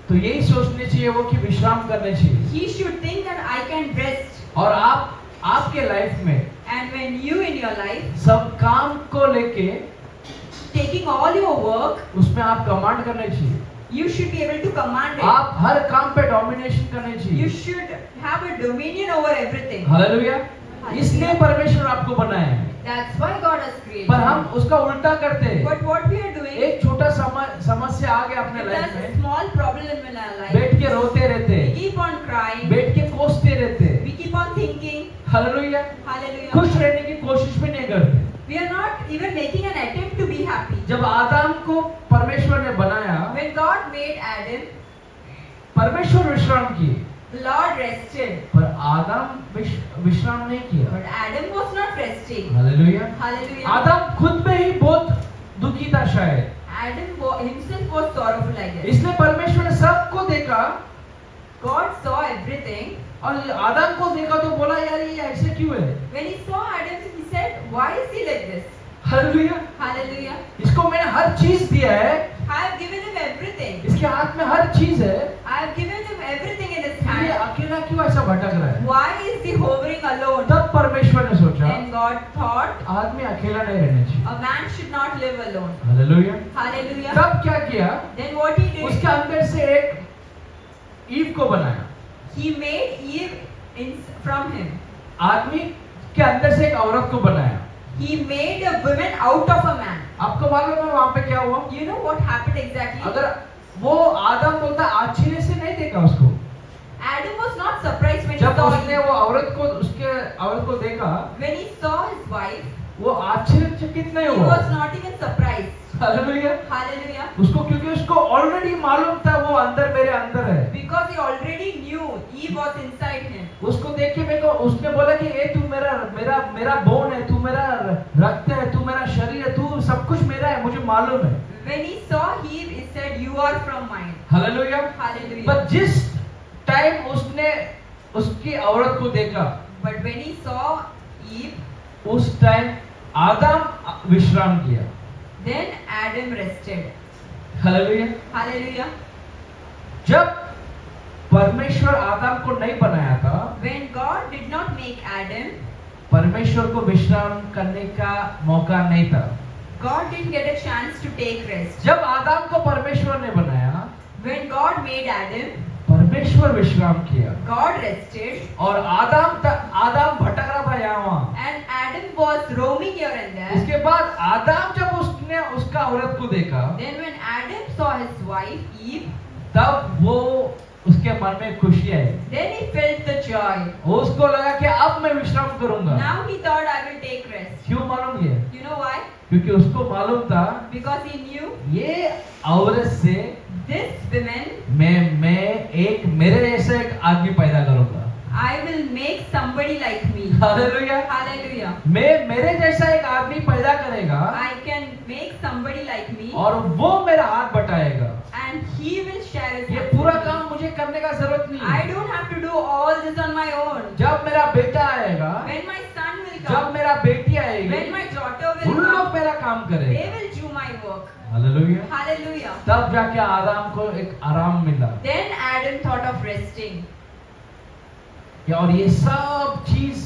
तो यही सोचने चाहिए वो कि विश्राम करने चाहिए। he should think that I can rest. और आपके लाइफ में And when you in your life, सब काम को लेके taking all your work, उसमें आप कमांड करने चाहिए। you should be able to command it. आप हर काम पे डोमिनेशन करने You चाहिए। should have a dominion over everything. Hallelujah. इसलिए परमेश्वर आपको बनाया है। That's why God has created. पर हम उसका उल्टा करते हैं। But what we are doing, एक छोटा समस्या आ गया अपने if लाइफ there's a में, small problem in our life, बैठ के रोते रहते we हैं, keep on crying, बैठ के कोसते रहते हैं। we keep on thinking, hallelujah. hallelujah. खुश रहने की कोशिश भी नहीं करते। We are not even making an attempt to be happy. जब आदम को परमेश्वर ने बनाया, When God made Adam, परमेश्वर विश्राम किए, the Lord rested. पर आदम विश्राम नहीं किया। But Adam was not resting. Hallelujah. Hallelujah. आदम खुद में ही बहुत दुखी था शायद, Himself was sorrowful, I guess. इसलिए परमेश्वर ने सबको देखा God saw everything. और आदम को देखा तो बोला यार ये ऐसे क्यों है? When he saw Adam, he said, why is he like this? Hallelujah. Hallelujah. इसको मैंने हर चीज दिया है, I have given him everything. इसके हाथ में हर चीज है, I have given him everything in his ये hand. अकेला क्यों ऐसा भटक रहा है? Why is he hovering alone? तब परमेश्वर ने सोचा Then God thought, आदमी अकेला नहीं रहना चाहिए। a man should not live alone. Hallelujah. Hallelujah. तब क्या किया? Then what he did, उसके अंदर से एक ईव को बनाया। he made Eve from him. आदमी के अंदर से एक औरत को बनाया। He made a woman out of a man. आपको मालूम है वहां पे क्या हुआ? You know what happened exactly? अगर वो आदम बोलता आश्चर्य से नहीं देखा उसको, Adam was not surprised when he जब saw उसने Eve. वो औरत को देखा, When he saw his wife, वो आश्चर्यचकित नहीं he हुआ। was not even surprised. Hallelujah. Hallelujah. उसको क्योंकि उसको ऑलरेडी मालूम था वो अंदर मेरे अंदर है। Because he already knew Eve was inside him. उसको देख के मेरे को उसने बोला कि ये तू मेरा बोन है, तू मेरा रक्त है, तू मेरा शरीर है, तू सब कुछ मेरा है, मुझे मालूम है। When he saw Eve, he said, "You are from mine." Hallelujah. Hallelujah. पर जिस टाइम उसने उसकी औरत को देखा, But when he saw Eve, उस टाइम आदम विश्राम किया। then Adam rested. Hallelujah. Hallelujah. जब परमेश्वर आदम को नहीं बनाया था, When God did not make Adam, परमेश्वर को विश्राम करने का मौका नहीं था। God didn't get a chance to take rest. जब आदम को परमेश्वर ने बनाया, When God made Adam, परमेश्वर विश्राम किया God rested, और आदम भटक रहा था यहाँ वहाँ। and Adam was roaming here and there. इसके बाद आदम जब उसने उसका औरत को देखा, Then when Adam saw his wife Eve, तब वो उसके मन में खुशी आई। then he felt the joy. उसको लगा कि अब मैं विश्राम करूंगा। Now he thought, I will take rest. क्यों मालूम ये? You know why? क्योंकि उसको मालूम था Because he knew ये औरत से this woman, मैं एक मेरे जैसा एक आदमी पैदा करूंगा। I will make somebody like me. Hallelujah. Hallelujah. मेरे जैसा एक आदमी पैदा करेगा I can make somebody like me, और वो मेरा हाथ बटाएगा। and he will share his ये hand पूरा with me. काम मुझे करने का जरूरत नहीं I है। don't have to do all this on my own. जब मेरा बेटा आएगा, When my son will जब come, मेरा बेटी when आएगी, my daughter उन will लोग come, मेरा काम they करेंगे। will do my work. Hallelujah. Hallelujah. तब जाके आदम को एक आराम मिला। Then Adam thought of resting. और ये सब चीज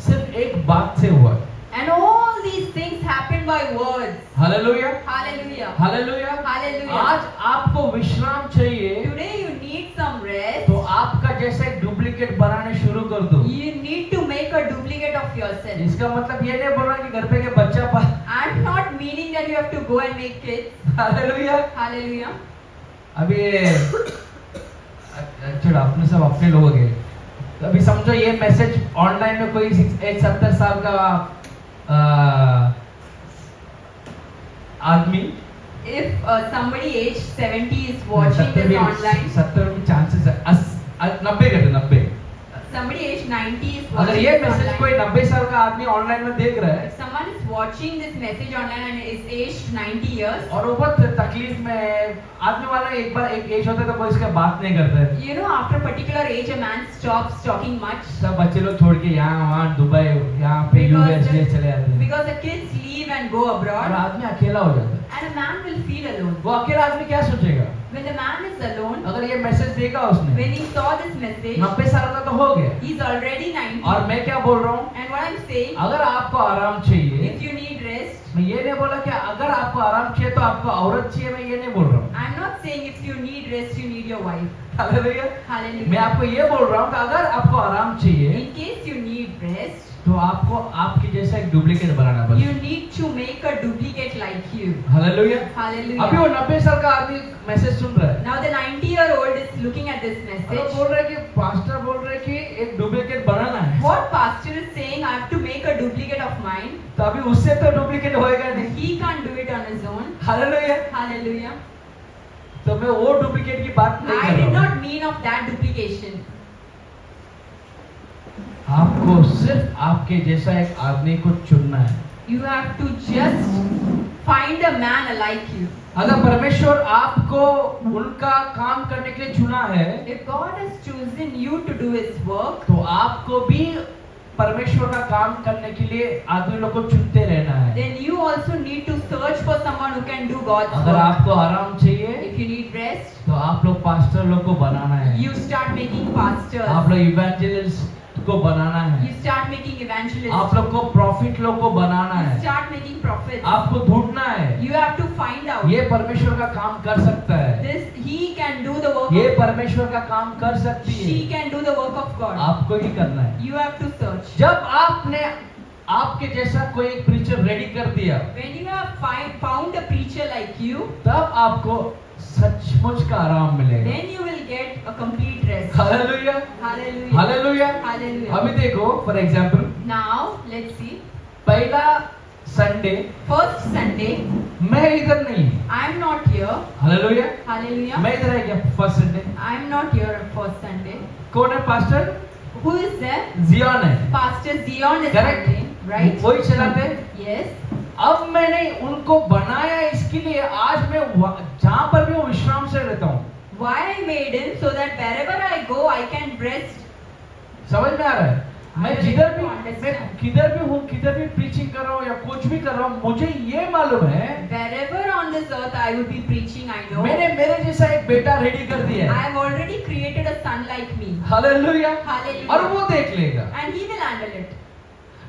सिर्फ एक बात से हुआ। And all these things happened by words. Hallelujah. Hallelujah. Hallelujah. Hallelujah. आज आपको विश्राम चाहिए, Today you need some rest. तो आपका जैसा एक डुप्लीकेट बनाने शुरू कर दो। You need to make a duplicate of yourself. इसका मतलब ये नहीं बोलना कि घर पे के बच्चा पा। I'm not meaning that you have to go and make kids. Hallelujah. Hallelujah. अभी चलो अपने सब अपने लोग हैं। अभी समझो ये मैसेज ऑनलाइन में कोई एक 70 साल का आदमी if somebody aged 70 is watching this online, 70 में चांसेस है 90 कहते 90। somebody aged 90 is अगर watching ये this मैसेज online. कोई 90 साल का आदमी ऑनलाइन में देख रहा है If someone is watching this message online and is aged 90 years, और वो बहुत तकलीफ में है, आदमी वाला एक बार एक एज होता है तो कोई इसका बात नहीं करता है। you know, after a particular age, a man stops talking much सब बच्चे लोग छोड़ के यहाँ वहाँ दुबई यहाँ पे यूएस चले जाते हैं because the kids leave and go और abroad, आदमी अकेला हो जाता है। and a man will feel alone. वो अकेला आदमी क्या सोचेगा? When the man is alone, अगर ये मैसेज देखा उसने when he saw this message, 90 साल का तो हो गया he's already 90. और मैं क्या बोल रहा हूँ, And what I'm saying, अगर आपको आराम चाहिए, if you need rest, मैं ये नहीं बोला कि अगर आपको आराम चाहिए तो आपको औरत चाहिए, मैं ये नहीं बोल रहा हूँ। I'm not saying if you need rest, you need your wife. Hallelujah. Hallelujah. मैं आपको ये बोल रहा हूँ कि अगर आपको आराम चाहिए In case you need rest, तो आपको आपकी जैसा एक डुप्लीकेट बनाना you बस। need to make a duplicate like you. Hallelujah. Hallelujah. अभी वो 90 साल का आदमी मैसेज सुन रहा है Now the 90-year-old is looking at this और message. बोल रहा है कि पास्टर बोल रहे हैं कि एक डुप्लीकेट बनाना है, What pastor is saying, I have to make a duplicate of mine. तो अभी उससे तो डुप्लीकेट होएगा नहीं। He can't do it on his own. Hallelujah. Hallelujah. तो मैं वो डुप्लीकेट की बात नहीं I कर did रहा हूँ। not mean of that duplication. आपको सिर्फ आपके जैसा एक आदमी को चुनना है। You have to just find a man like you. अगर परमेश्वर आपको उनका काम करने के लिए चुना है If God has chosen you to do His work, तो आपको भी परमेश्वर का काम करने के लिए आदमी लोग को चुनते रहना है। then you also need to search for someone who can do God's अगर work. आपको आराम चाहिए If you need rest, तो आप लोग पास्टर लोग को बनाना है, you start making pastors. आप लोग इवेंजलिस्ट को बनाना है, You start making evangelists. आप लोग को प्रॉफिट लोग को बनाना You है, start making prophets. आपको ढूंढना है। You have to find out. ये परमेश्वर का काम कर सकता है, This He can do the work. ये of, परमेश्वर का काम कर सकती she है, can do the work of God. आपको ही करना है। You have to search. जब आपने आपके जैसा कोई एक प्रीचर रेडी कर दिया When you have found a preacher like you, तब आपको सचमुच का आराम मिलेगा। then you will get a complete rest. Hallelujah, Hallelujah. Hallelujah. Hallelujah. अभी देखो for example Now let's see. पहला संडे First Sunday, मैं इधर नहीं, I'm not here. Hallelujah. Hallelujah. मैं इधर है क्या first Sunday? I'm not here on first Sunday. कौन है पास्टर? Who is there? जियान है, Pastor Zion is Correct. coming, right? वही चलाते। Yes. अब मैंने उनको बनाया इसके लिए आज मैं जहाँ पर भी वो विश्राम से रहता हूँ। Why I made him so that wherever I go, I can rest. समझ में आ रहा है? मैं I जिधर need भी to मैं understand. किधर भी हूँ, किधर भी प्रीचिंग कर रहा हूँ या कुछ भी कर रहा हूँ, मुझे ये मालूम है Wherever on this earth I would be preaching, I know. मैंने मेरे जैसा एक बेटा रेडी कर दिया I है। have already created a son like me. Hallelujah. Hallelujah. और वो देख लेगा। And he will handle it.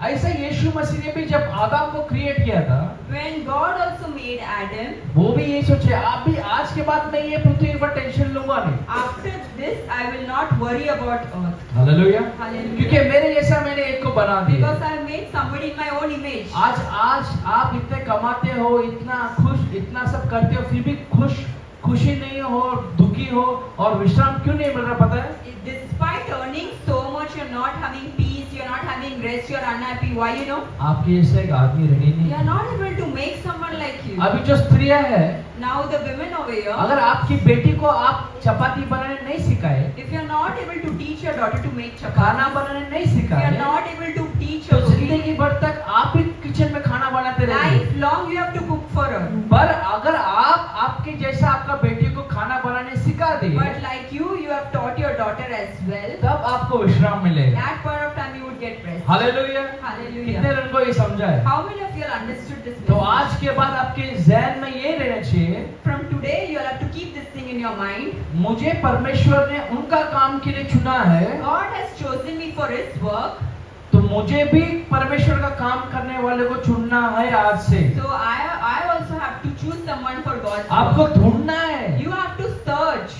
ऐसा यीशु मसीह ने भी जब आदम को क्रिएट किया था, When God also made Adam, वो भी ये सोचे आप भी आज के बाद मैं ये पृथ्वी पर टेंशन लूंगा नहीं। after this I will not worry about earth. Hallelujah. Hallelujah. क्योंकि मेरे जैसा मैंने एक को बना दिया। Because I have made somebody in my own image. आज आप इतने कमाते हो, इतना खुश, इतना सब करते हो, फिर भी खुशी नहीं हो, दुखी हो और विश्राम क्यों नहीं मिल रहा पता है? Despite earning so much, you're not having peace, you're not having rest, you're unhappy. Why, you know? आपके जैसे एक आदमी रेडी नहीं। You're not able to make someone like you. अभी जो स्त्रियां है, Now the women over here, अगर आपकी बेटी को आप चपाती बनाने नहीं सिखाए, if you're not able to teach your daughter to make खाना chapati, बनाने नहीं if सिखाए, you're not able to teach तो your cooking, जिंदगी भर तक आप ही किचन में खाना बनाते रहेंगे। lifelong you have to cook for her. पर अगर आप आपके जैसा आपका बेटी को खाना बनाने सिखा दिए, But like you have taught your daughter as well. तब आपको विश्राम मिलेगा। That point of time you would get rest. Hallelujah. Hallelujah. कितने लोगों को ये समझा है? How many of you have understood this तो message? आज के बाद आपके ज़हन में ये रहना चाहिए, From today you'll have to keep this thing in your mind. मुझे परमेश्वर ने उनका काम के लिए चुना है, God has chosen me for His work. तो मुझे भी परमेश्वर का काम करने वाले को चुनना है आज से। So I also have to choose someone for God's आपको work. ढूंढना है, You have to search.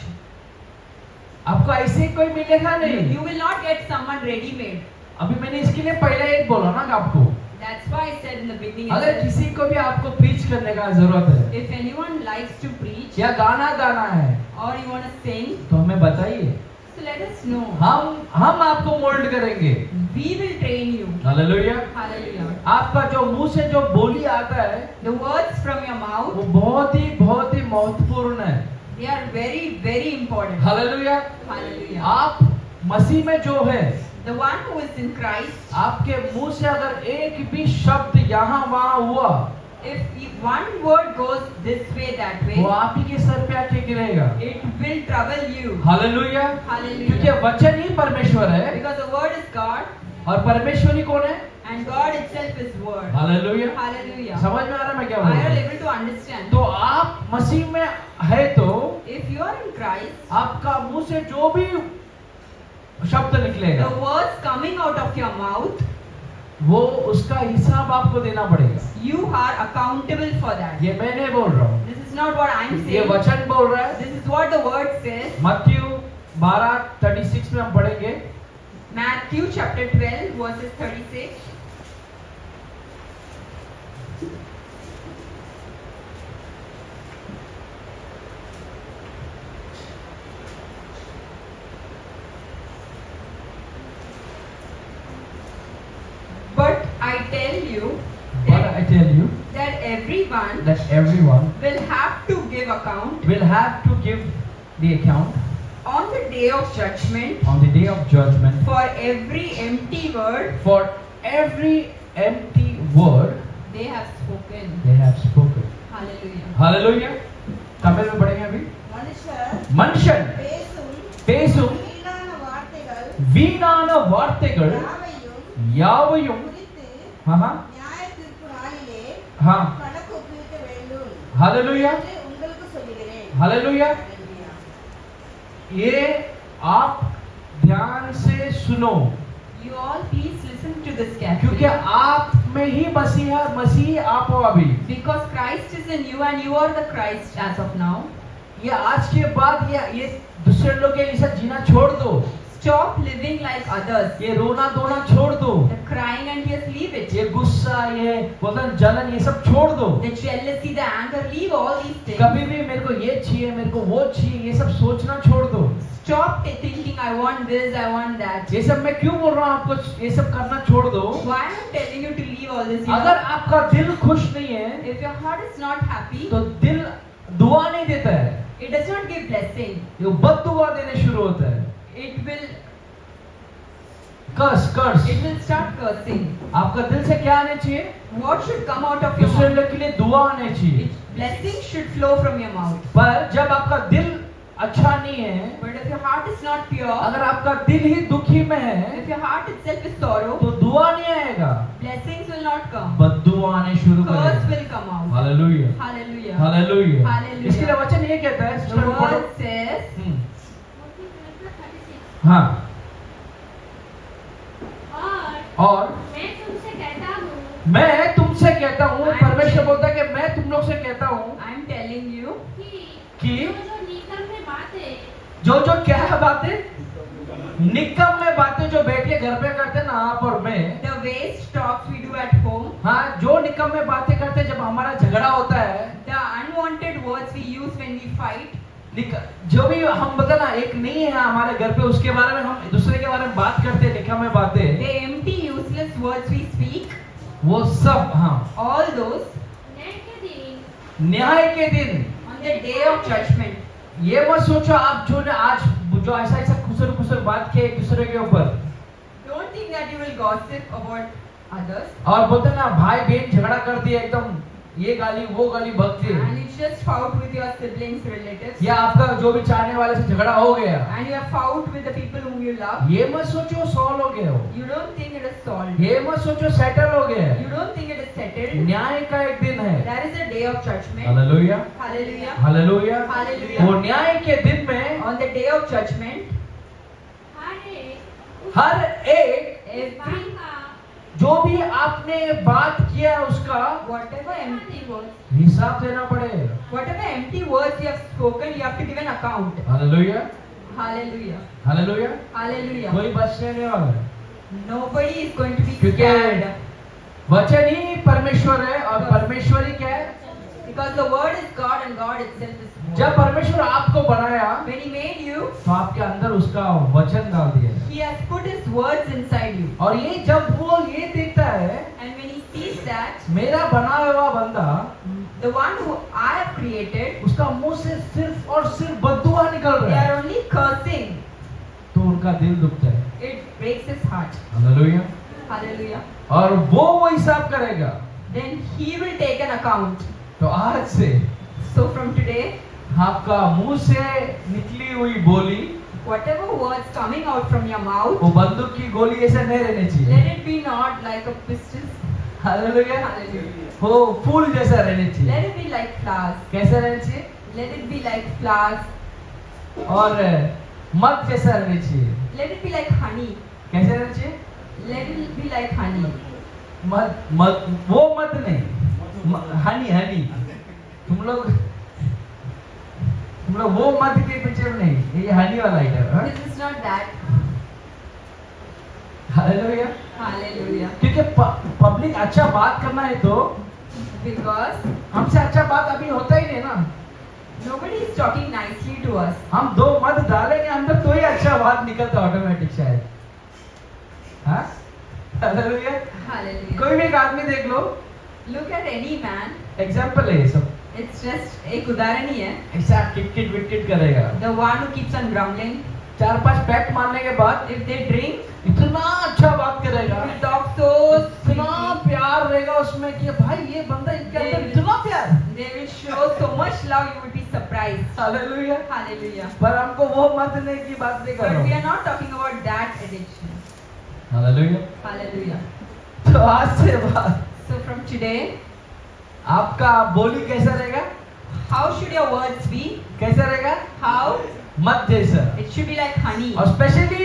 आपको ऐसे ही कोई मिलेगा नहीं। You will not get someone ready-made. अभी मैंने इसके लिए पहले एक बोला ना आपको, That's why I said in the beginning. अगर itself, किसी को भी आपको प्रीच करने का जरूरत है if anyone likes to preach या गाना गाना है or you want to sing, तो हमें बताइए, So let us know. हम आपको मोल्ड करेंगे। We will train you. Hallelujah. Hallelujah. आपका जो मुंह से जो बोली आता है The words from your mouth, वो बहुत ही महत्वपूर्ण है। they are very, very important. Hallelujah. Hallelujah. आप मसीह में जो है, The one who is in Christ, आपके मुंह से अगर एक भी शब्द यहाँ वहाँ हुआ, if one word goes this way, that way, वो आप ही के सर पे आके गिरेगा। it will trouble you. Hallelujah. Hallelujah. क्योंकि वचन ही परमेश्वर है Because the word is God और परमेश्वर ही कौन है? and God itself is word. Hallelujah. Hallelujah. समझ में आ रहा है मैं क्या बोल Are रहा you हूँ? able to understand? तो आप मसीह में है तो If you are in Christ, आपका मुंह से जो भी शब्द निकलेगा the words coming out of your mouth, वो उसका हिसाब आपको देना पड़ेगा। you are accountable for that. ये मैं नहीं बोल रहा हूँ, This is not what I am ये saying. वचन बोल रहा है। This is what the word says. मत्ती 12:36 में हम पढ़ेंगे। Matthew chapter 12 verses 36. But I tell you But I tell you that everyone that everyone will have to give account will have to give the account on the day of judgment on the day of judgment for every empty word for every empty word they have spoken. they have spoken. Hallelujah. Hallelujah. Tamil में पढ़ेंगे अभी। மனுஷர் மனுஷன் பேசும் பேசும் வீணான வார்த்தைகள் வீணான வார்த்தைகள் யாவையும் யாவையும் குறித்து हाँ நியாய தீர்ப்பு நாளிலே हाँ கணக்கு ஒப்புவிக்க வேண்டும் हालेलुया என்று உங்களுக்கு சொல்லுகிறேன். हालेलुया। Hallelujah. ये आप ध्यान से सुनो You all please listen to this क्योंकि carefully. आप में ही मसीह आप हो अभी। Because Christ is in you and you are the Christ as of now. ये आज के बाद ये दूसरे लोग के ऐसा जीना छोड़ दो। Stop living like others. ये रोना धोना छोड़ दो। The crying and tears, leave it. ये गुस्सा, ये वदन जलन, ये सब छोड़ दो। The jealousy, the anger, leave all these things. कभी भी मेरे को ये चाहिए, मेरे को वो चाहिए, ये सब सोचना छोड़ दो। Stop thinking I want this, I want that. ये सब मैं क्यों बोल रहा हूँ आपको, ये सब करना छोड़ दो। Why am I telling you to leave all this? अगर आपका दिल खुश नहीं है, If your heart is not happy, तो दिल दुआ नहीं देता है, it does not give blessing. ये बददुआ देने शुरू होता है। It will curse. it will start cursing. आपका दिल से क्या आने चाहिए? What should come out of your दूसरे mouth? लोग के लिए दुआ आने चाहिए। Blessing should flow from your mouth. पर जब आपका दिल अच्छा नहीं है, But if your heart is not pure, अगर आपका दिल ही दुखी में है, if your heart itself is sorrow, तो दुआ नहीं आएगा, blessings will not come. बददुआ आने शुरू Curse करेगा। will come out. Hallelujah, Hallelujah. Hallelujah. Hallelujah. इसके लिए वचन ये कहता है, The सिस्टर पढ़ो। word says, हाँ, और मैं तुमसे कहता हूँ मैं तुमसे कहता हूँ, परमेश्वर बोलता है कि मैं तुम लोग से कहता हूँ I am telling you, कि कि जो निकम में बातें जो क्या है बातें, निकम में बातें जो बैठ के घर पे करते ना आप और मैं, the waste talks we do at home, हाँ, जो निकम में बातें करते जब हमारा झगड़ा होता है, the unwanted words we use when we fight, जो भी हम बता ना, एक नहीं है हमारे घर पे, उसके बारे में हम दूसरे के बारे में बात करते, निकम में बातें, the empty useless words we speak, वो सब, हाँ, all those न्याय के दिन, on the day of judgment. ये मत सोचो आप जो ने आज जो ऐसा खुसर बात किए एक दूसरे के ऊपर, Don't think that you will gossip about others और बोलते ना भाई बहन झगड़ा कर दिया, एकदम ये गाली वो गाली बकते, and you just fought with your siblings, relatives, या आपका जो भी चाहने वाले से झगड़ा हो गया, and you have fought with the people whom you love. ये मत सोचो सॉल्व हो गया हो, You don't think it is solved. ये मत सोचो सेटल हो गया You है। don't think it is settled. न्याय का एक दिन है। There is a day of judgment. Hallelujah, Hallelujah. Hallelujah. Hallelujah. वो न्याय के दिन में On the day of judgment, हर एक every जो भी आपने बात किया उसका whatever empty words, हिसाब देना पड़ेगा। whatever empty words you have spoken, you have to give an account. Hallelujah, Hallelujah. Hallelujah. Hallelujah. कोई बचने नहीं वाला है, Nobody is going to be क्योंकि scared वचन ही परमेश्वर है और परमेश्वर ही क्या है? Because the word is God and God itself is word. जब परमेश्वर आपको बनाया When he made you, तो आपके अंदर उसका वचन डाल दिया he has put his words inside you. और ये जब वो ये देखता है And when he sees that, मेरा बना हुआ बंदा the one who I have created, उसका मुंह से सिर्फ और सिर्फ बददुआ निकल they रहा है are only cursing, तो उनका दिल दुखता है। it breaks his heart. Hallelujah. Hallelujah. और वो हिसाब करेगा। Then he will take an account. तो आज से So from today, आपका मुंह से निकली हुई बोली whatever words coming out from your mouth, वो बंदूक की गोली ऐसे नहीं रहनी चाहिए। let it be not like a pistol. Hallelujah. Hallelujah. वो फूल जैसा रहनी चाहिए। Let it be like flowers. कैसा रहना चाहिए? Let it be like flowers. और मत जैसा रहना चाहिए। Let it be like honey. कैसे रहना चाहिए? Let it be like honey. मत मत वो मत नहीं, हनी हनी। तुम लोग वो मत के पीछे नहीं, ये हनी वाला आइटम है। This is not that. Hallelujah. Hallelujah. क्योंकि पब्लिक अच्छा बात करना है तो Because हमसे अच्छा बात अभी होता ही नहीं ना। nobody is talking nicely to us. हम दो मत डालेंगे अंदर तो ही अच्छा बात निकलता ऑटोमेटिक शायद। हाँ? हालेलुया। Hallelujah. कोई भी एक आदमी देख लो, Look at any man. Example है ये सब। It's just एक उदाहरण ही है. ऐसा किटकिट विटकिट करेगा। The one who keeps on grumbling. 4-5 pack मारने के बाद If they drink, इतना अच्छा बात they करेगा, will talk so इतना sweetly. प्यार रहेगा उसमें कि भाई ये बंदा इनके अंदर इतना प्यार। They will show so much love, you will be surprised. Hallelujah. Hallelujah. पर हमको वो मत नहीं की बात नहीं कर But we रहा are not talking about that addiction. हूँ। हालेलुया। Hallelujah. तो आज से बाद So from today, आपका बोली कैसा रहेगा? how should your words be? कैसा रहेगा? How? मत जैसा। It should be like honey. और स्पेशली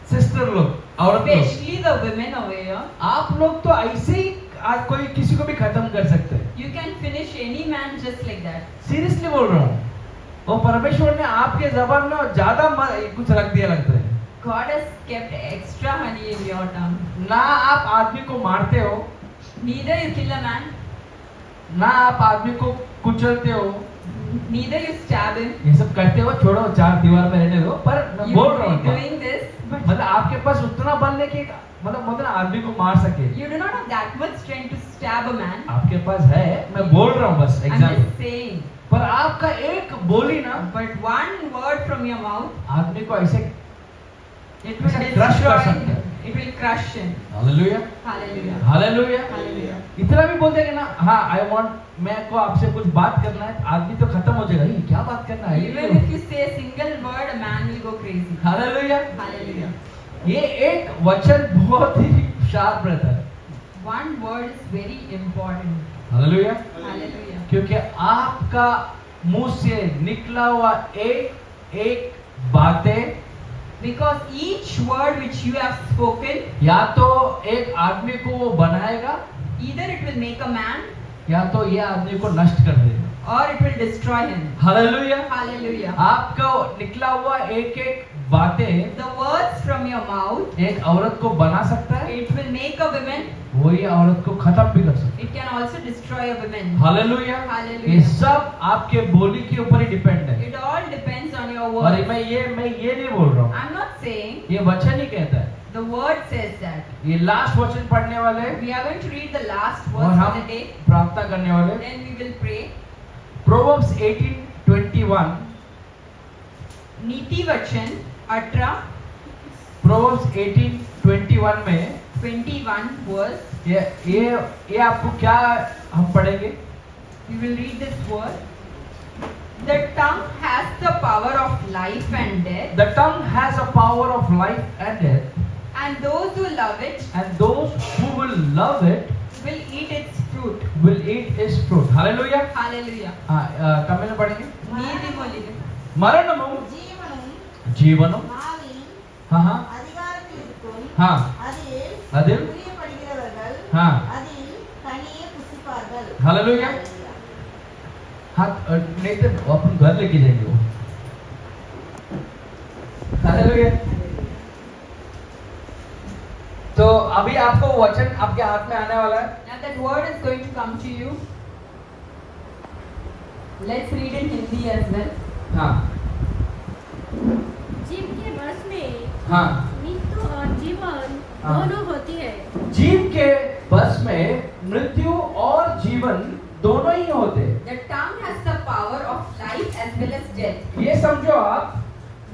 सिस्टर लोग, औरत लोग, Especially the women over here. आप लोग तो ऐसे ही आज कोई किसी को भी खत्म कर सकते हैं। You can finish any man just like that. Seriously बोल रहा हूँ। वो परमेश्वर ने आपके जबान में ज्यादा कुछ रख दिया लगता है। God has kept extra honey in your tongue. ना आप आदमी को मारते हो, Neither you kill a man, ना आप आदमी को कुचलते हो, neither you stab him. ये सब करते हो, छोड़ो, 4 दीवार में रहने दो। पर मैं You बोल will रहा be हूँ doing this, but मतलब आपके पास उतना बल है कि मतलब आदमी को मार सके। you do not have that much strength to stab a man. आपके पास है, मैं बोल रहा हूँ बस I'm एग्जाम्पल। just saying. पर आपका एक बोली ना But one word from your mouth, आदमी को ऐसे it will ऐसे crush कर destroy. सकता है। It will crush him. Hallelujah. Hallelujah. Hallelujah. Hallelujah. इतना भी बोल देंगे ना, हाँ आई वांट, मैं को आपसे कुछ बात करना है, आदमी तो खत्म हो जाएगा। ये क्या बात करना है? Even if you say a single word, a man will go crazy. Hallelujah. Hallelujah. ये एक वचन बहुत ही शार्प रहता है। One word is very important. Hallelujah. Hallelujah. क्योंकि आपका मुंह से निकला हुआ एक एक बातें Because each word which you have spoken, या तो एक आदमी को वो बनाएगा either it will make a man या तो ये आदमी को नष्ट कर देगा। or it will destroy him. Hallelujah. Hallelujah. आपका निकला हुआ एक एक बातें The words from your mouth, एक औरत को बना सकता है, it will make a woman, वही औरत को खत्म भी कर सकता it can also destroy a woman. है। हालेलुया। Hallelujah. ये सब आपके बोली के ऊपर ही डिपेंड है। It all depends on your और words. मैं ये नहीं बोल रहा हूँ, I'm not saying, ये वचन ही कहता है। the word says that. ये लास्ट वचन पढ़ने वाले We are going to read the last और verse हम of the day, प्रार्थना करने वाले। then we will pray. Proverbs 18:21, नीति वचन 18, प्रोवर्ब्स 18:21 में 21 verse. ये आपको क्या हम पढ़ेंगे? We will read this word. The tongue has the power of life and death, The tongue has a power of life and death, and those who love it and those who will love it will eat its fruit. will eat its fruit. Hallelujah. Hallelujah. Tamil में पढ़ेंगे। నీతి మొలిని మరణము జీవనం జీవనం நாவின் हाँ அதிகாரத்தில் இருக்கும். हाँ அதில் அதில் பிரியப்படுகிறவர்கள் हाँ அதில் கனியை புசிப்பார்கள். हालेलुया। हाँ नहीं तो अपन घर लेके जाएंगे वो। हालेलुया। तो अभी आपको वचन आपके हाथ में आने वाला है। Now that word is going to come to you. Let's read in Hindi as well. हाँ जीव के बस में हाँ मृत्यु और जीवन हाँ। दोनों होती है। जीव के बस में मृत्यु और जीवन दोनों ही होते हैं। The tongue has the power of life as well as death. ये समझो आप,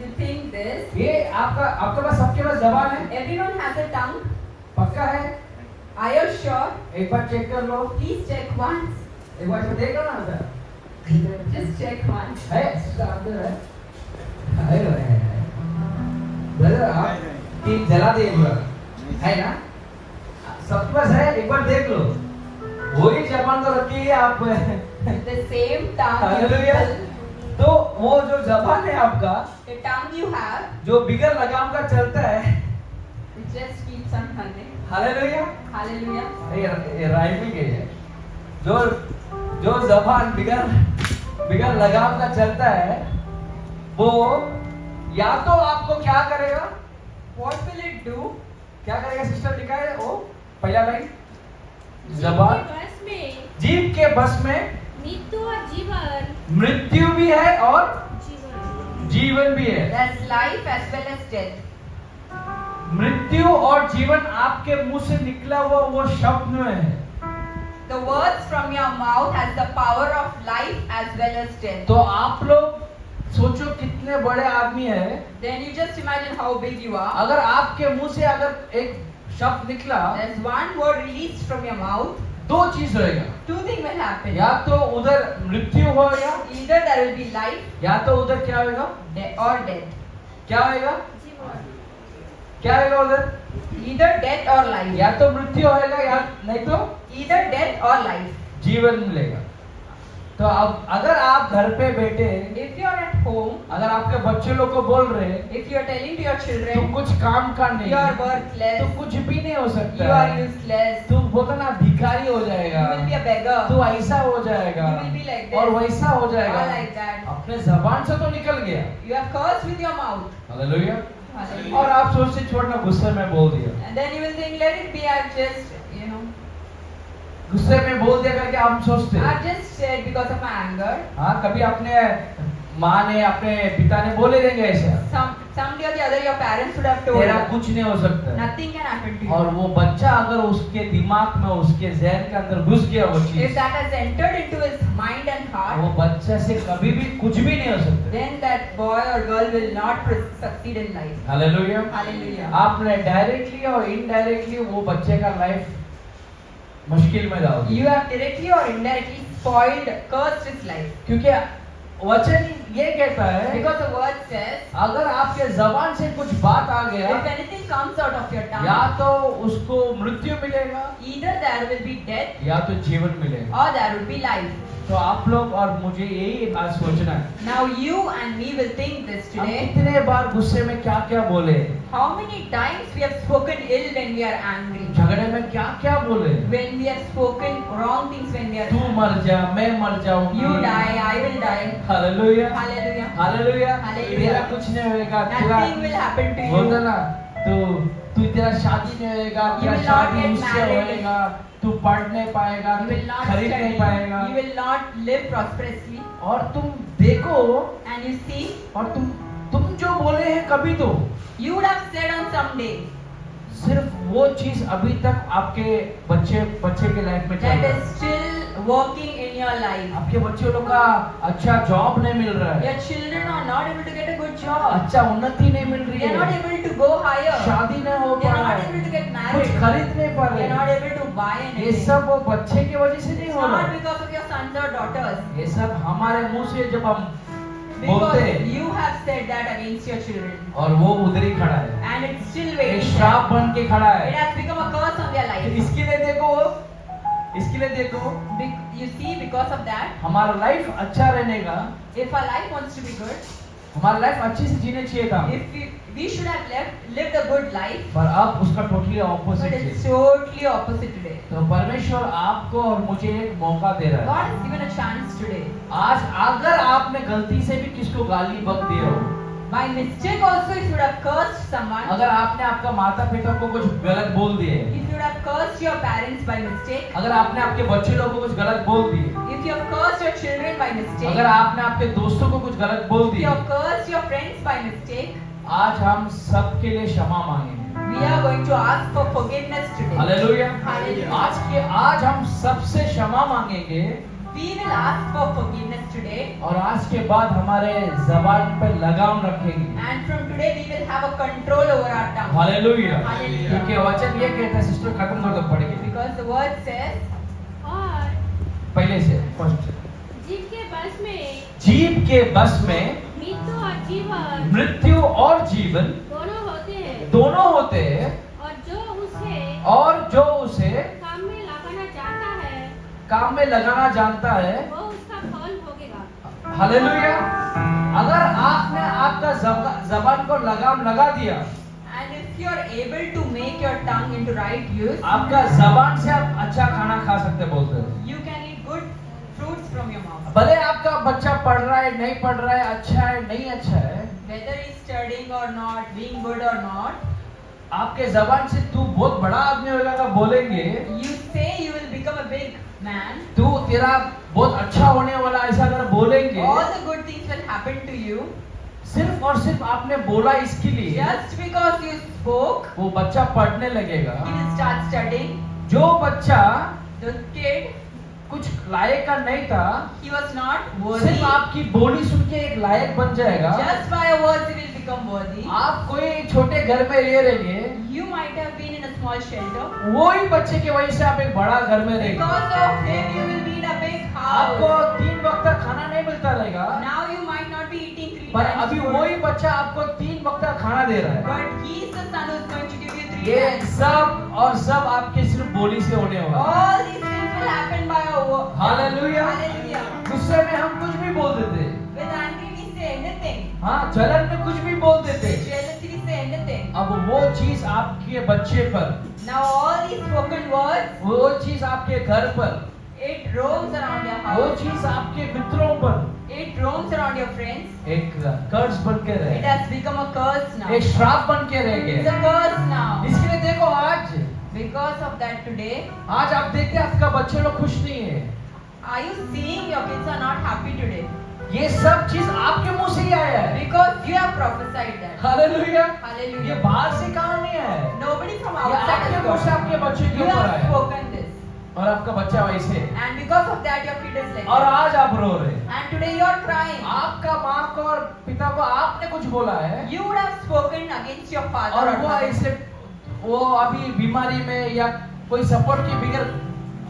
You think this? ये आपके पास सबके पास जबान है, Everyone has a tongue. पक्का है? Are you sure? एक बार चेक कर लो, Please check once. एक बार से देख लो ना सर। Just check once. है इसका अंदर है ब्रदर आप तीन जला दे एक बार, है ना? सबके पास है, एक बार देख लो। वही जबान तो रखी है आप। The same tongue. हालेलुया। तो वो जो जबान है आपका, The tongue you have, जो बिगर लगाम का चलता है, it just keeps on running. Hallelujah. Hallelujah. ये राइमिंग है। जो जबान बिगर लगाम का चलता है, वो या तो आपको क्या करेगा? What will it do? क्या करेगा? सिस्टर लिखा है वो पहला लाइन, जीव जबान के बस में जीव के बस में मृत्यु और जीवन मृत्यु भी है और जीवन जीवन भी है। There's life as well as death. मृत्यु और जीवन आपके मुंह से निकला हुआ वो शब्द में है। The words from your mouth has the power of life as well as death. तो आप लोग सोचो कितने बड़े आदमी है। Then you just imagine how big you are. अगर आपके मुंह से अगर एक शब्द निकला, There's one word released from your mouth. दो चीज होएगा, Two things will happen. या तो उधर मृत्यु होगा, Either there will be life या तो उधर क्या होगा? or death. क्या होगा? जीवन क्या होगा उधर? Either death or life. या तो मृत्यु होएगा या नहीं तो Either death or life. जीवन मिलेगा। तो अब अगर आप घर पे बैठे, If you are at home, अगर आपके बच्चे लोग को बोल रहे if you are telling to your तुम children, कुछ काम का नहीं, you are तो worthless, कुछ भी नहीं हो you सकता, are useless, तुम बोलते ना भिखारी हो जाएगा, you will be a beggar, तू ऐसा हो जाएगा you will be like और this, वैसा हो or जाएगा, like that. अपने जबान से तो निकल गया। You have cursed with your mouth. Hallelujah. Hallelujah. और आप सोचते छोड़ना, गुस्से में बोल दिया, And then you will think, let it be, I've just, गुस्से में बोल दिया करके हम सोचते हैं। I've just said because of my anger. हाँ, कभी अपने माँ ने अपने पिता ने बोले देंगे ऐसा, Someday or the other your parents would have told तेरा you. कुछ नहीं हो सकता। Nothing can happen to और you. वो बच्चा अगर उसके दिमाग में, उसके जहन के अंदर घुस गया वो If चीज, that has entered into his mind and heart, वो बच्चे से कभी भी कुछ भी नहीं हो सकता। then that boy or girl will not succeed in life. Hallelujah. Hallelujah. आपने डायरेक्टली और इनडायरेक्टली वो बच्चे का लाइफ मुश्किल में डाल दिया। You have directly or indirectly spoiled, cursed his life. क्योंकि वचन ये कहता है, Because the word says, अगर आपके जबान से कुछ बात आ if गया, anything comes out of your या tongue, तो उसको मृत्यु मिलेगा either there will be death या तो जीवन मिलेगा। or there will be life. तो आप लोग और मुझे यही आज सोचना है, Now you and me will think this हम today. कितने बार गुस्से में क्या क्या बोले, How many times we have spoken ill when we are angry? झगड़े में क्या क्या बोले, When we have spoken wrong things when we are तू angry. मर जा, मैं मर जाऊंगी, You die, I will die. Hallelujah, Hallelujah. Hallelujah, hallelujah. तेरा कुछ नहीं होएगा, तेरा Nothing will happen to बोलते you. ना, तू तेरा शादी नहीं होएगा, You तेरा will not शादी get उससे married. होएगा, तू पढ़ नहीं पाएगा, You तू will not खरीद नहीं पाएगा। study. You will not live prosperously. और तुम देखो, And you see, और तुम जो बोले हैं कभी तो you would have said on some day सिर्फ वो चीज अभी तक आपके बच्चे के लाइफ में चल that रहा is है। still working in your life. आपके बच्चे लोग का अच्छा जॉब नहीं मिल रहा है, Your children are not able to get a good job. अच्छा उन्नति नहीं मिल रही They are not है, able to go higher. शादी नहीं हो They पा are रहा not able है, to get कुछ married. खरीद नहीं पा They are रहे, not able to buy ये anything. सब वो बच्चे की वजह से नहीं It's हो रहा not है, because of your sons or daughters. ये सब हमारे मुंह से जब हम बोलते Because हैं you have said that against your children. और वो उधर ही खड़ा है, And it's still एक waiting. श्राप बन के खड़ा It है। has become a curse on their life. इसके लिए देखो You see, because of that, हमारा लाइफ अच्छा रहने का, if our life wants to be good, हमारा लाइफ अच्छे से जीने चाहिए था, if we should have lived a good life, पर अब उसका टोटली but ऑपोजिट it's है। totally opposite today. तो परमेश्वर आपको और मुझे एक मौका दे रहा है। God has given a chance today. आज अगर आपने गलती से भी किसको गाली बक दिया हो, By mistake also, if you would have cursed someone, अगर आपने आपका माता पिता को कुछ गलत बोल दिए, if you would have cursed your parents by mistake, अगर आपने आपके बच्चे लोगों को कुछ गलत बोल दिए, if you have cursed your children by mistake, अगर आपने आपके दोस्तों को कुछ गलत बोल if you दिए, have cursed your friends by mistake, आज हम सबके लिए क्षमा मांगेंगे। we are going to ask for forgiveness today. Hallelujah. Hallelujah. आज हम सबसे क्षमा मांगेंगे We will ask for forgiveness today, और आज के बाद हमारे जबान पे लगाम रखेंगे। and from today we will have a control over our tongue. Hallelujah. Hallelujah. क्योंकि वचन ये कहता है, सिस्टर खत्म कर दो पढ़ के Because the word says, और पहले से फर्स्ट। जीव के बस में जीव के बस में मृत्यु और जीवन मृत्यु और जीवन दोनों होते हैं, दोनों होते हैं, और जो उसे काम में लगाना चाहता है काम में लगाना जानता है। वो उसका फल भोगेगा। हालेलुया। अगर आपने आपका जबान को लगाम लगा दिया, and if you are able to make your tongue into right use, आपका जबान से आप अच्छा खाना खा सकते बोलते हैं। you can eat good fruits from your mouth. भले आपका बच्चा पढ़ रहा है नहीं पढ़ रहा है, अच्छा है नहीं अच्छा है, Whether he is studying or not, being good or not, आपके जबान से तू बहुत बड़ा आदमी होगा का बोलेंगे, you say you will become a big man. तू तेरा बहुत अच्छा होने वाला, ऐसा अगर बोलेंगे, All the good things will happen to you सिर्फ और सिर्फ आपने बोला इसके लिए just because you spoke. वो बच्चा पढ़ने लगेगा। He will start studying. जो बच्चा The kid, कुछ लायक का नहीं था, he was not worthy. सिर्फ आपकी बोली सुन के एक लायक बन जाएगा। Just by a word he will become worthy. आप कोई छोटे घर में रह रहे, You might have been in a small shelter. वही बच्चे की वजह से आप एक बड़ा घर में रहेंगे। Because of him you will be in a big आपको house. 3 वक्त का खाना नहीं मिलता रहेगा, Now you might not be eating 3 पर times अभी food, वही बच्चा आपको 3 वक्त का खाना दे रहा है। but he is the son who is going to give you 3 ये times. सब और सब आपके सिर्फ बोली से होने वाला है। All these things will happen by a word. Hallelujah. Hallelujah. गुस्से में हम कुछ भी बोल देते, With anger we say anything. हाँ जलन में कुछ भी बोल देते। With jealousy we say anything. अब वो चीज आपके बच्चे पर, Now all these spoken words, वो चीज आपके घर पर, it roams around your वो house. चीज आपके मित्रों पर It roams around your friends. एक कर्ज बन के It रहे, has become a curse now. एक श्राप बन के रह It's गए। a curse now. इसके लिए देखो आज Because of that today, आज आप देखते हैं आपका बच्चे लोग खुश नहीं है। are you seeing your kids are not happy today? ये सब चीज आपके मुंह से ही आया है। Because you have prophesied that. Hallelujah. ये Hallelujah. बाहर से कहा नहीं है, Nobody from ये outside आपके has मुंह से spoken. आपके बच्चे के You ऊपर have आया spoken this. और आपका बच्चा वैसे, And because of that your kid is like और that. आज आप रो रहे हैं। And today you are crying. आपका माँ को और पिता को आपने कुछ बोला है You would have spoken against your father और or वो mother. ऐसे वो अभी बीमारी में या कोई सपोर्ट की बिगड़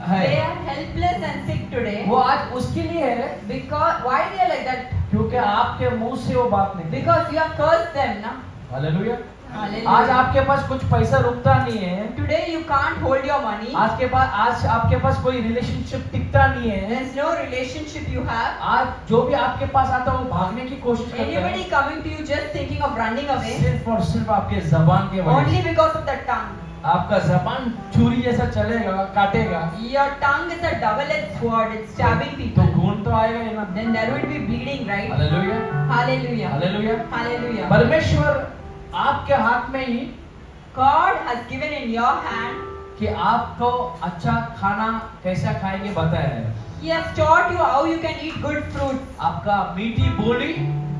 They है, are helpless and sick today. वो आज उसके लिए है Because why they are like that? क्योंकि आपके मुंह से वो बात निकली। Because you have cursed them, na? Hallelujah. Hallelujah. आज आपके पास कुछ पैसा रुकता नहीं है, Today you can't hold your money. आज आपके पास कोई रिलेशनशिप टिकता नहीं है। There's no relationship you have. आज जो भी आपके पास आता है वो भागने की कोशिश करता Anybody है, coming to you just thinking of running away. सिर्फ और सिर्फ आपके जबान के वजह Only से। because of the tongue. आपका जबान छुरी जैसा चलेगा, काटेगा Your tongue is a double-edged sword. It's stabbing तो people. खून तो आएगा ही ना। Then there will be bleeding, right? Hallelujah. Hallelujah. Hallelujah. Hallelujah. परमेश्वर आपके हाथ में ही God has given in your hand. कि आपको अच्छा खाना कैसा खाएंगे बताया है। He has taught you how you can eat good fruits. आपका मीठी बोली,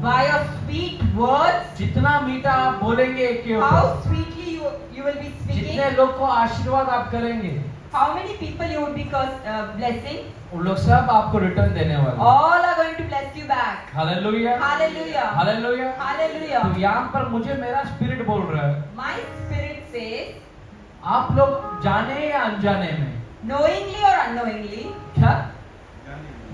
By your sweet words, जितना मीठा आप बोलेंगे के how ऊपर, sweetly you will be जितने speaking. लोग को आशीर्वाद आप करेंगे, How many people you would be blessing. उन लोग सब आपको रिटर्न देने वाले हैं। All are going to bless you back. Hallelujah. Hallelujah. Hallelujah. Hallelujah. तो यहाँ पर मुझे मेरा स्पिरिट बोल रहा है, My spirit says, आप लोग जाने या अनजाने में, knowingly or unknowingly, क्या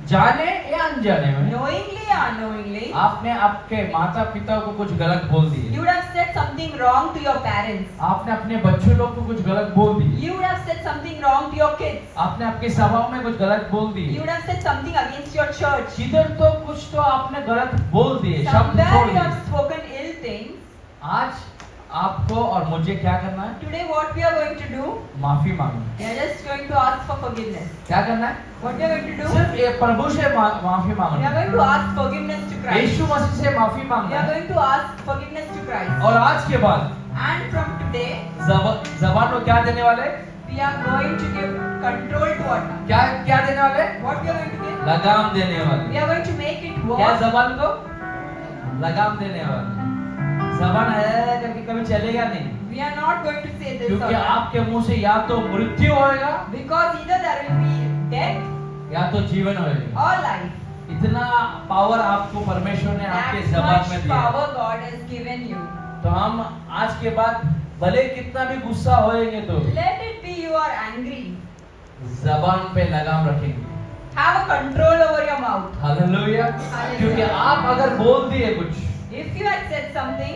जाने या अनजाने में knowingly or unknowingly, आपने आपके माता पिता को कुछ गलत बोल you दिए, would have said something wrong to your parents. आपने अपने बच्चों लोग को कुछ गलत बोल दिए, You would have said something wrong to your kids. आपने आपके सभाओं में कुछ गलत बोल You दिए, would have said something against your church. किधर तो कुछ तो आपने गलत बोल दिए, शब्द Somewhere बोल you दिए। have spoken ill things. आज आपको और मुझे क्या करना है? Today what we are going to do? माफी मांगना। We are just going to ask for forgiveness. क्या करना है? What we are going to do? सिर्फ ये प्रभु से माफी We are मांगना। going to ask forgiveness to Christ. यीशु मसीह से माफी We मांगना are है। going to ask forgiveness to Christ. और आज के बाद And from today, जबान को क्या देने वाले? we are going to give control to our tongue. क्या क्या देने वाले? What we are going to give? लगाम देने We वाले। are going to make it क्या work. जबान को? लगाम देने वाले। जबान है करके कभी चलेगा नहीं, We are not going to say this or क्योंकि that. आपके मुंह से या तो मृत्यु होएगा Because either there will be death या तो जीवन होएगा। or life. इतना पावर आपको परमेश्वर ने आपके That जबान में much दिया। power God has given you. तो हम आज के बाद भले कितना भी गुस्सा होएंगे तो Let it be you are angry. जबान पे लगाम रखेंगे। Have a control over your mouth. Hallelujah. क्योंकि आप अगर बोल दिए कुछ If you had said something,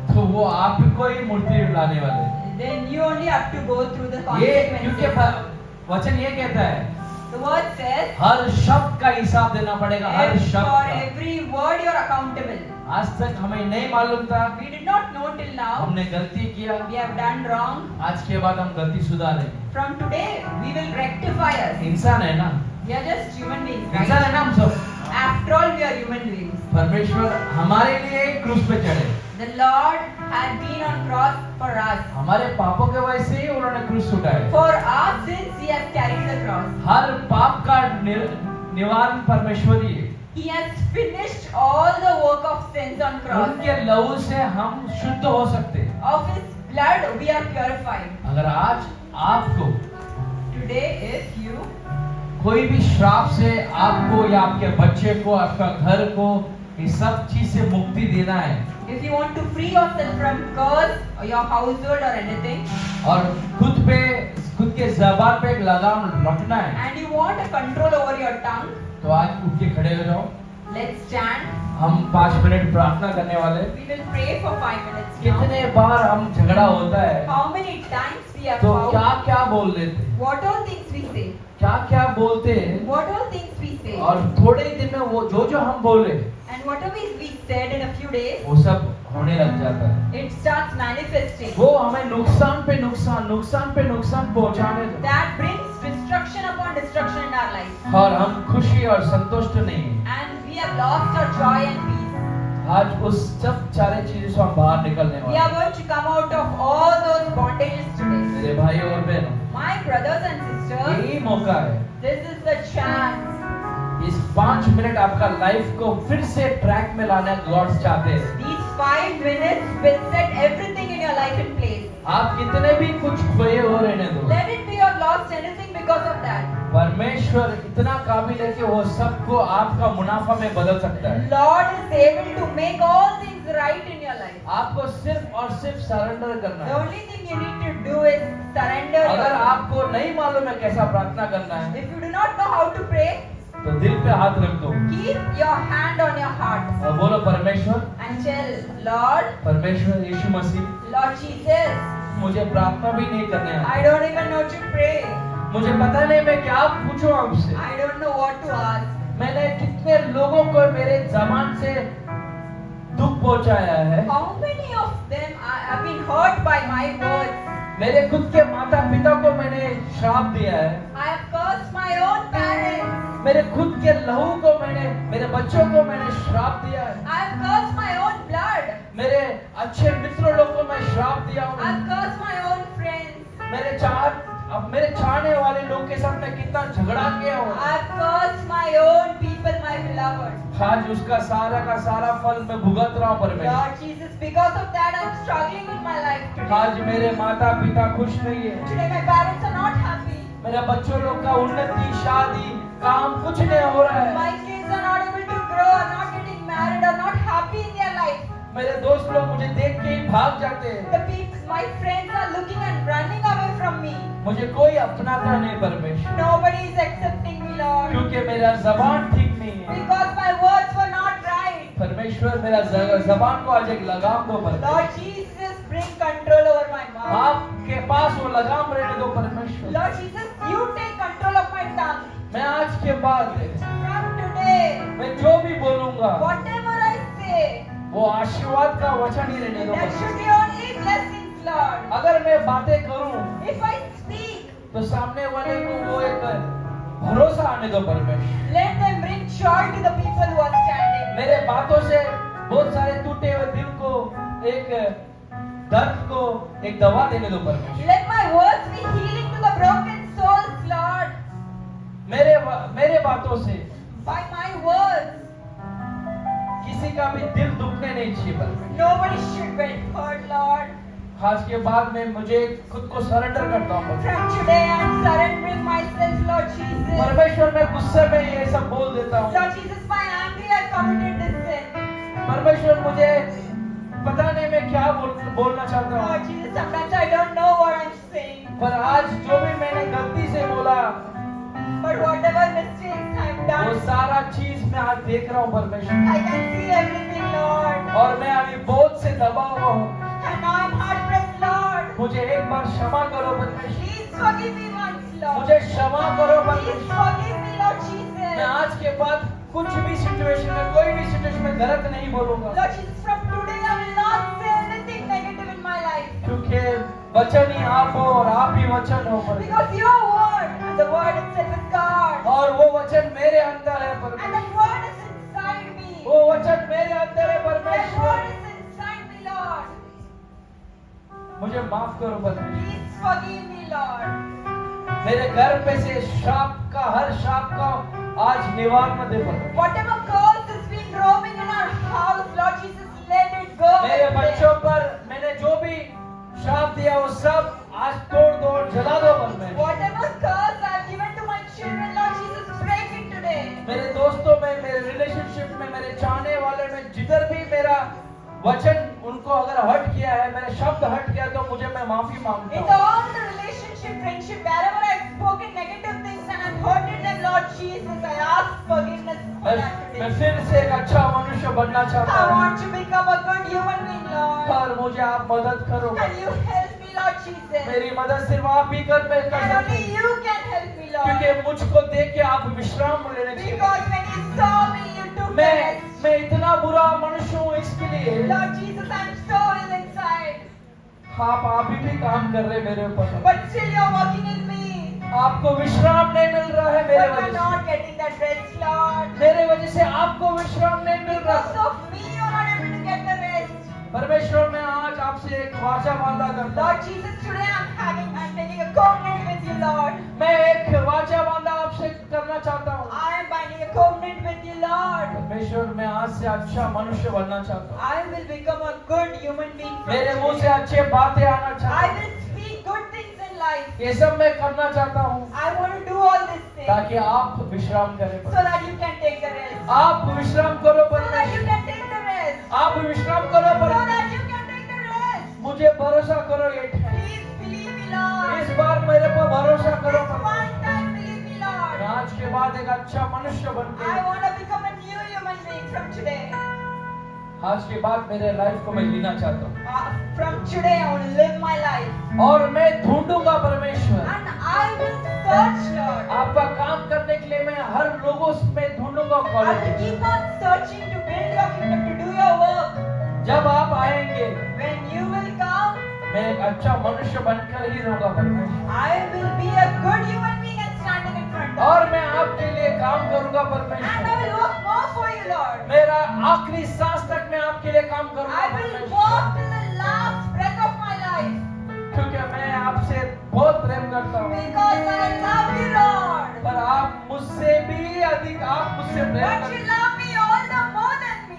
तो वो आपको ही मूर्ति लाने वाले हैं। then you only have to go through the ये क्योंकि consequences. वचन ये कहता है The word says, हर शब्द का हिसाब देना पड़ेगा, हर for शब्द का। every word you are accountable. आज तक हमें नहीं मालूम था, We did not know till now. हमने गलती किया। We have done wrong. आज के बाद हम गलती सुधारेंगे। From today, we will rectify us. इंसान है ना, We are just human beings, इंसान है right? ना हम सब। After all, we are human beings. परमेश्वर हमारे लिए क्रूस पे चढ़े, The Lord had been on cross for us. हमारे पापों के वजह से ही उन्होंने क्रूस उठाए। For our sins, He has carried the cross. हर पाप का निवारण परमेश्वर ही है। He has finished all the work of sins on cross. उनके लहू से हम शुद्ध हो सकते हैं। Of His blood, we are purified. अगर आज आपको Today, if you कोई भी श्राप से आपको या आपके बच्चे को, आपका घर को, इस सब चीज से मुक्ति देना है, if you want to free yourself from curse or your household or anything, और खुद के जबान पे एक लगाम रखना है, and you want a control over your tongue, तो आज उठ के खड़े हो जाओ। let's stand. हम 5 मिनट प्रार्थना करने वाले। We will pray for 5 minutes now. कितने बार हम झगड़ा होता है How many times we have तो fought? क्या क्या बोल देते हैं, What all things we say? क्या क्या बोलते हैं, What all things we say? और थोड़े ही दिन में वो जो हम बोले And whatever we said in a few days, वो सब होने लग जाता है। it starts manifesting. वो हमें नुकसान पे नुकसान पहुंचाने लगता That brings destruction upon destruction in our life. है, और हम खुशी और संतुष्ट नहीं हैं। And we have lost our joy and peace. आज उस सब सारे चीजों से हम बाहर निकलने We वाले are हैं। going to come out of all those bondages today. मेरे भाई और बहनों, My brothers and sisters, यही मौका है। this is the chance. इस 5 मिनट आपका लाइफ को फिर से ट्रैक में लाना गॉड चाहते हैं। These 5 minutes will set everything in your life in place. आप कितने भी कुछ खोए हो रहने दो, Let it be you have lost anything because of that. परमेश्वर इतना काबिल है कि वो सबको आपका मुनाफा में बदल सकता है। Lord is able to make all things right in your life. आपको सिर्फ और सिर्फ सरेंडर करना The है। only thing you need to do is surrender. अगर yourself. आपको नहीं मालूम है कैसा प्रार्थना करना है, If you do not know how to pray, तो दिल पे हाथ रख दो keep your hand on your heart और बोलो, परमेश्वर, and tell, Lord, परमेश्वर यीशु मसीह, Lord Jesus, मुझे प्रार्थना भी नहीं करने आता। I don't even know to pray. मुझे पता नहीं मैं क्या पूछूं आपसे। I don't know what to ask. मैंने कितने लोगों को मेरे जबान से दुख पहुंचाया है। How many of them have been hurt by my words? मेरे खुद के माता पिता को मैंने श्राप दिया है। I have cursed my own parents. मेरे खुद के लहू को मेरे बच्चों को मैंने श्राप दिया है। I have cursed my own blood. मेरे अच्छे मित्रों लोग को मैं श्राप दिया I हूँ। have cursed my own friends. मेरे चाहने वाले लोग के साथ मैं कितना झगड़ा किया हूँ। I have cursed my own people, my beloved. आज उसका सारा का सारा फल मैं भुगत रहा हूँ परमेश्वर। Lord Jesus, because of that I'm struggling with my life today. आज मेरे माता पिता खुश नहीं है। Today my parents are not happy. मेरे बच्चों लोग का उन्नति, शादी, काम कुछ नहीं हो रहा है। My kids are not able to grow, are not getting married, are not happy in their life. मेरे दोस्त लोग मुझे देख के ही भाग जाते हैं। The people, my friends are looking and running away from me. मुझे कोई अपनाता नहीं परमेश्वर, Nobody is accepting me, Lord. क्योंकि मेरा जबान ठीक नहीं है। Because my words were not right. परमेश्वर मेरा जबान को आज एक लगाम दो परमेश्वर। Lord Jesus, bring control over my mouth. आपके पास वो लगाम रहने दो परमेश्वर। Lord Jesus, you take control of my tongue. मैं आज के बाद From today, मैं जो भी बोलूंगा whatever I say, वो आशीर्वाद का वचन ही रहने दो that परमेश्वर। should be only blessing अगर मैं बातें करूं if I speak, तो सामने वाले को वो एक भरोसा आने दो परमेश्वर। let them bring joy to the people who are standing. मेरे बातों से बहुत सारे टूटे हुए दिल को एक दर्द को एक दवा देने दो परमेश्वर। Let my words be healing to the broken souls, Lord. मेरे बातों से By my words, किसी का भी दिल दुखने नहीं चाहिए परमेश्वर। nobody should be hurt, Lord. आज के बाद में मुझे खुद को सरेंडर करता हूँ परमेश्वर। From today, I'm surrendering myself, Lord Jesus. परमेश्वर मैं गुस्से में ये सब बोल देता हूँ। Lord Jesus, by anger I committed this sin. परमेश्वर मुझे पता नहीं मैं क्या बोलना चाहता हूँ, Lord Jesus, sometimes I don't know what I'm saying. पर आज जो भी मैंने गलती से बोला But whatever mistakes I've वो done, सारा चीज मैं आज देख रहा हूँ परमेश्वर। I can see everything, Lord. और मैं अभी बहुत से दबा हुआ हूँ। And now I'm hard pressed, Lord. मुझे एक बार क्षमा करो परमेश्वर। Please forgive me once, Lord. मुझे क्षमा करो Please परमेश्वर। forgive me, Lord मैं Jesus. आज के बाद कुछ भी सिचुएशन में कोई भी सिचुएशन में गलत नहीं बोलूंगा, Lord Jesus, from today I will not say anything negative in my life. क्योंकि वचन ही आप हो और आप ही वचन हो परमेश्वर। Because your word, and the word itself is God. और वो वचन मेरे अंदर है And परमेश्वर। that word is inside me. वो वचन मेरे अंदर है That परमेश्वर। word is inside me, Lord. मुझे माफ करो परमेश्वर। Please forgive me, Lord. मेरे घर पे से श्राप का हर श्राप का आज निवारण दे परमेश्वर। Whatever curse has been roaming in our house, Lord Jesus, let it go. मेरे today. बच्चों पर मैंने जो भी श्राप दिया वो सब आज तोड़ दो और जला दो परमेश्वर। Whatever curse I have given to my children, Lord Jesus, break it today. मेरे दोस्तों में, मेरे रिलेशनशिप में, मेरे चाहने वाले में जिधर भी मेरा वचन उनको अगर हर्ट किया है, मेरे शब्द हर्ट किया तो मुझे मैं माफी मांगता In हूँ। all the relationship, friendship, wherever I have spoken negative things and I have hurted them, Lord Jesus, I ask forgiveness for that मैं today. फिर से एक अच्छा मनुष्य बनना चाहता I हूँ, want to become a good human being, Lord. पर मुझे आप मदद करो। And you help me, Lord Jesus. मेरी मदद सिर्फ आप ही कर And सकते only हैं, you can help me, Lord. क्योंकि मुझको देख के आप विश्राम लेने चाहिए। Because when you saw me, you took the मैं rest. मैं इतना बुरा मनुष्य हूँ इसके लिए Lord Jesus, I'm so ill inside. आप ही भी काम कर रहे मेरे ऊपर। But still you're working in me. आपको विश्राम नहीं मिल रहा है मेरे But वजह you're से। not getting that rest, Lord. मेरे वजह से आपको विश्राम नहीं मिल Because रहा। of me, you're not able to get the rest. परमेश्वर मैं आज आपसे एक वाचा बांधा करता Lord हूँ। Jesus, today I'm taking a covenant with you, Lord. मैं एक वाचा बांधा आपसे करना चाहता हूँ। I am binding a covenant with you, Lord. परमेश्वर मैं आज से अच्छा मनुष्य बनना चाहता हूँ। I will become a good human being from मेरे मुंह से today. अच्छे बातें आना चाहता I हूँ। will speak good things in life. ये सब मैं करना चाहता हूँ I want to do all these things ताकि आप विश्राम करें। so that you can take the rest. आप विश्राम करो So that you परमेश्वर। can take the rest. आप विश्राम करो So परमेश्वर। that you can take the rest. मुझे भरोसा करो ये ठहर। Please believe me, Lord. इस बार मेरे पर भरोसा करो This परमेश्वर। one time believe me, Lord. मैं आज के बाद एक अच्छा मनुष्य बन I के want to become a new human being from today. आज के बाद मेरे लाइफ को मैं जीना चाहता हूँ From today I want to live my life. और मैं ढूंढूंगा परमेश्वर। And I will search, Lord. आपका काम करने के लिए मैं हर लोगों में ढूंढूंगा I will quality. keep on searching to build your kingdom, to do your work. जब आप आएंगे When you will come, मैं एक अच्छा मनुष्य बनकर ही रहूंगा परमेश्वर। I will be a good human being and standing in front of और मैं आपके लिए काम करूंगा you. And I परमेश्वर। will work more for you, Lord. मेरा आखिरी सांस तक मैं आपके लिए काम करूंगा I will परमेश्वर। walk till the last breath of my life. क्योंकि मैं आपसे बहुत प्रेम करता हूँ, Because I love you, Lord. पर आप मुझसे भी अधिक आप मुझसे प्रेम But करते you हैं। love me all the more than me.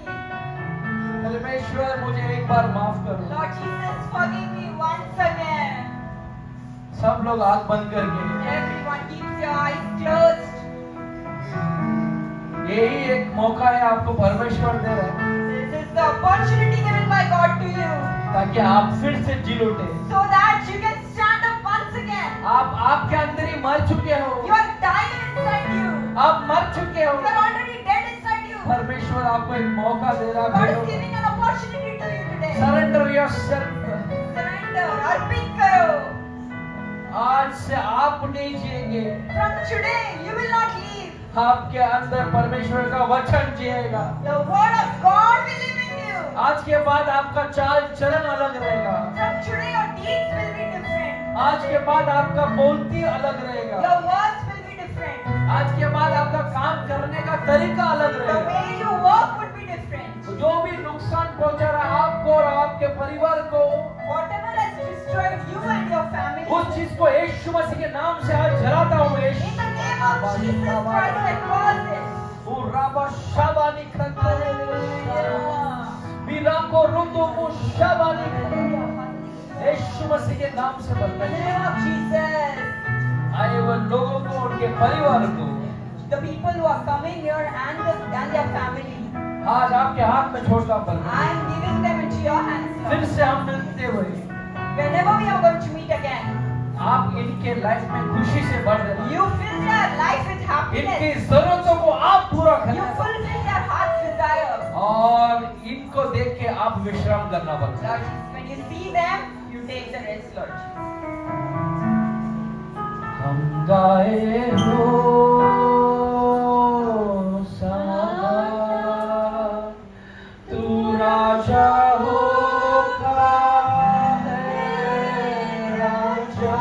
परमेश्वर मुझे एक बार माफ करो। Lord Jesus, forgive me once again. सब लोग आंख बंद करके Everyone keeps your eyes closed. यही एक मौका है आपको परमेश्वर दे रहे हैं This is the opportunity given by God to you, ताकि आप फिर से जी उठे। so that you can stand up once again. आप आपके अंदर ही मर चुके हो, You are dying inside you. आप मर चुके हो। You are already dead inside you. परमेश्वर आपको एक मौका दे रहा God is है। giving an opportunity to you today. Surrender yourself. Surrender, अर्पित करो. आज से आप नहीं जिएंगे, From today, you will not leave. आपके अंदर परमेश्वर का वचन जिएगा। The word of God will live in you. आज के बाद आपका चाल चलन अलग रहेगा। From today your deeds will be different. आज के बाद आपका बोलती अलग रहेगा। Your words will be different. आज के बाद आपका काम करने का तरीका अलग The रहेगा। way you work would be different. जो भी नुकसान पहुंचा रहा आपको और आपके परिवार को, Whatever has destroyed you and your family, उस चीज को यीशु मसीह के नाम से आज जलाता हूँ। in the name of Jesus Christ, I cause it. ओ राबा शाबानी खंते मीरा को रुदो मु शाबानी यीशु मसीह के नाम से In the बदला name of Jesus. आए हुए लोगों को, उनके परिवार को The people who are coming here and their family, आज आपके हाथ में छोड़ता बदला। I am giving them into your hands, फिर Lord. से हम मिलते हुए Whenever we are going to meet again, आप इनके लाइफ में खुशी से भर देना। you fill their life with इनकी happiness. जरूरतों को आप पूरा You करना fulfill their heart's desire. और इनको देख के आप विश्राम करना पड़ता Lord Jesus, when you see them, you take the rest, Lord Jesus. हम गाए हो सदा, तू राजा होगा है राजा,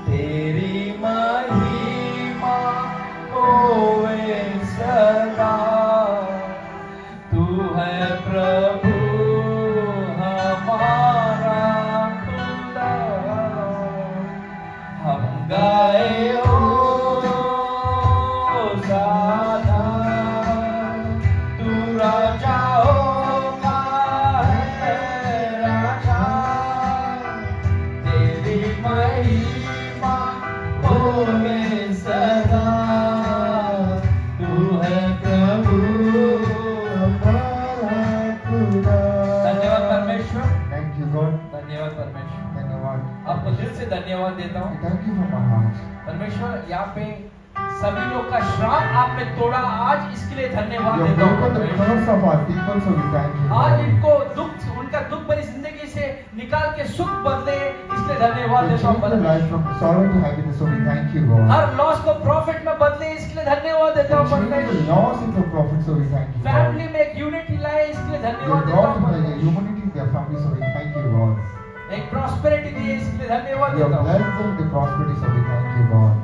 तेरी महिमा होवे सदा, तू है प्रभु हमारा खुदा। हम गाए हो सदा, तू राजा होगा है राजा, तेरी महिमा होवे सदा, तू है प्रभु हमारा खुदा। धन्यवाद परमेश्वर, Thank you God. धन्यवाद परमेश्वर। धन्यवाद। आपको दिल से धन्यवाद देता हूँ Thank you from my heart. परमेश्वर। यहाँ पे सभी लोग का श्राप आपने तोड़ा, आज इसके लिए धन्यवाद You have देता हूँ broken the परमेश्वर। curse of our people, so we thank you. आज Lord. इनको दुख, उनका दुख भरी जिंदगी से निकाल के सुख बदले, इसलिए धन्यवाद You देता हूँ changed the परमेश्वर। life from sorrow to happiness, so we thank you, God. Her loss को प्रॉफिट में बदले, इसके लिए धन्यवाद You देता हूँ changed the परमेश्वर। loss into profit, so we thank you, God. Family में एक यूनिटी लाए, इसके लिए You धन्यवाद देता brought हूँ the परमेश्वर। humanity in their family, so we thank you, God. एक प्रॉस्पेरिटी दी है, इसके लिए धन्यवाद You have देता हूँ। blessed them with the prosperity, so we thank you, God.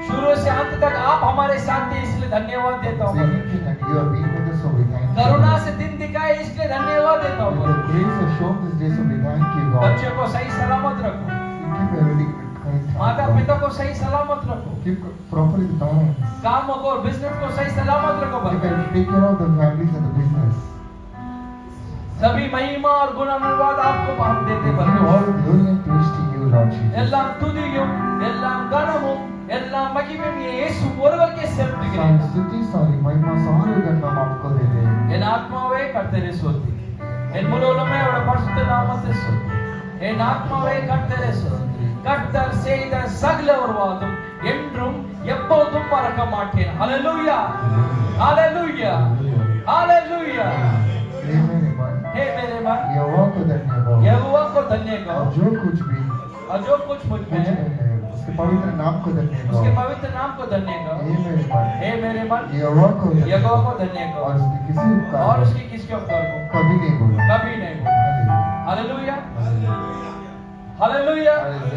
शुरू से अंत तक आप हमारे साथ थे, इसलिए धन्यवाद देता हूँ परमेश्वर। Beginning and you have been with us, so we thank you. Karuna God. से दिन दिखाए, इसलिए धन्यवाद देता हूँ With परमेश्वर। your grace has shown this day, so we thank you, God. बच्चे को सही सलामत रखो, You keep everything in kind. माता God. पिता को सही सलामत रखो, Keep properly the balance. कामों को और बिजनेस को सही सलामत रखो You परमेश्वर। can take care of the families and the business. सभी महिमा और गुण अनुवाद आपको हम देते We give परमेश्वर। all glory and praise to you, Lord Jesus. எல்லாம் துதியும் எல்லாம் கனமும் எல்லாம் மகிமையும் இயேசு ஒருவருக்கே செலுத்துகிறேன்। सारी स्तुति सारी महिमा सारी गणना आपको दे दे। என் ஆத்மாவே கர்த்தரை ஸ்தோத்திரி, என் முழு உள்ளமே அவருடைய பரிசுத்த நாமத்தை ஸ்தோத்திரி, என் ஆத்மாவே கர்த்தரை ஸ்தோத்திரி, கர்த்தர் செய்த சகல உருவாதும் என்றும் எப்போதும் மறக்க மாட்டேன்। ஹalleluya ஹalleluya ஹalleluya। हे मेरे मन, हे मेरे मन, यहोवा को धन्य कहो। यहोवा को धन्य और कहो, जो कुछ भी और जो कुछ मुझ कुछ में है में है, उसके पवित्र नाम को धन्य उसके कहो। पवित्र नाम को धन्य कहो। हे मेरे मन, हे मेरे मन, यहोवा को धन्य यहोवा कहो। को धन्य और कहो उसके किसी उपकार और को उसकी किसके उपकार को कभी नहीं भूलो। कभी नहीं भूलो। हालेलुया। Hallelujah hallelujah.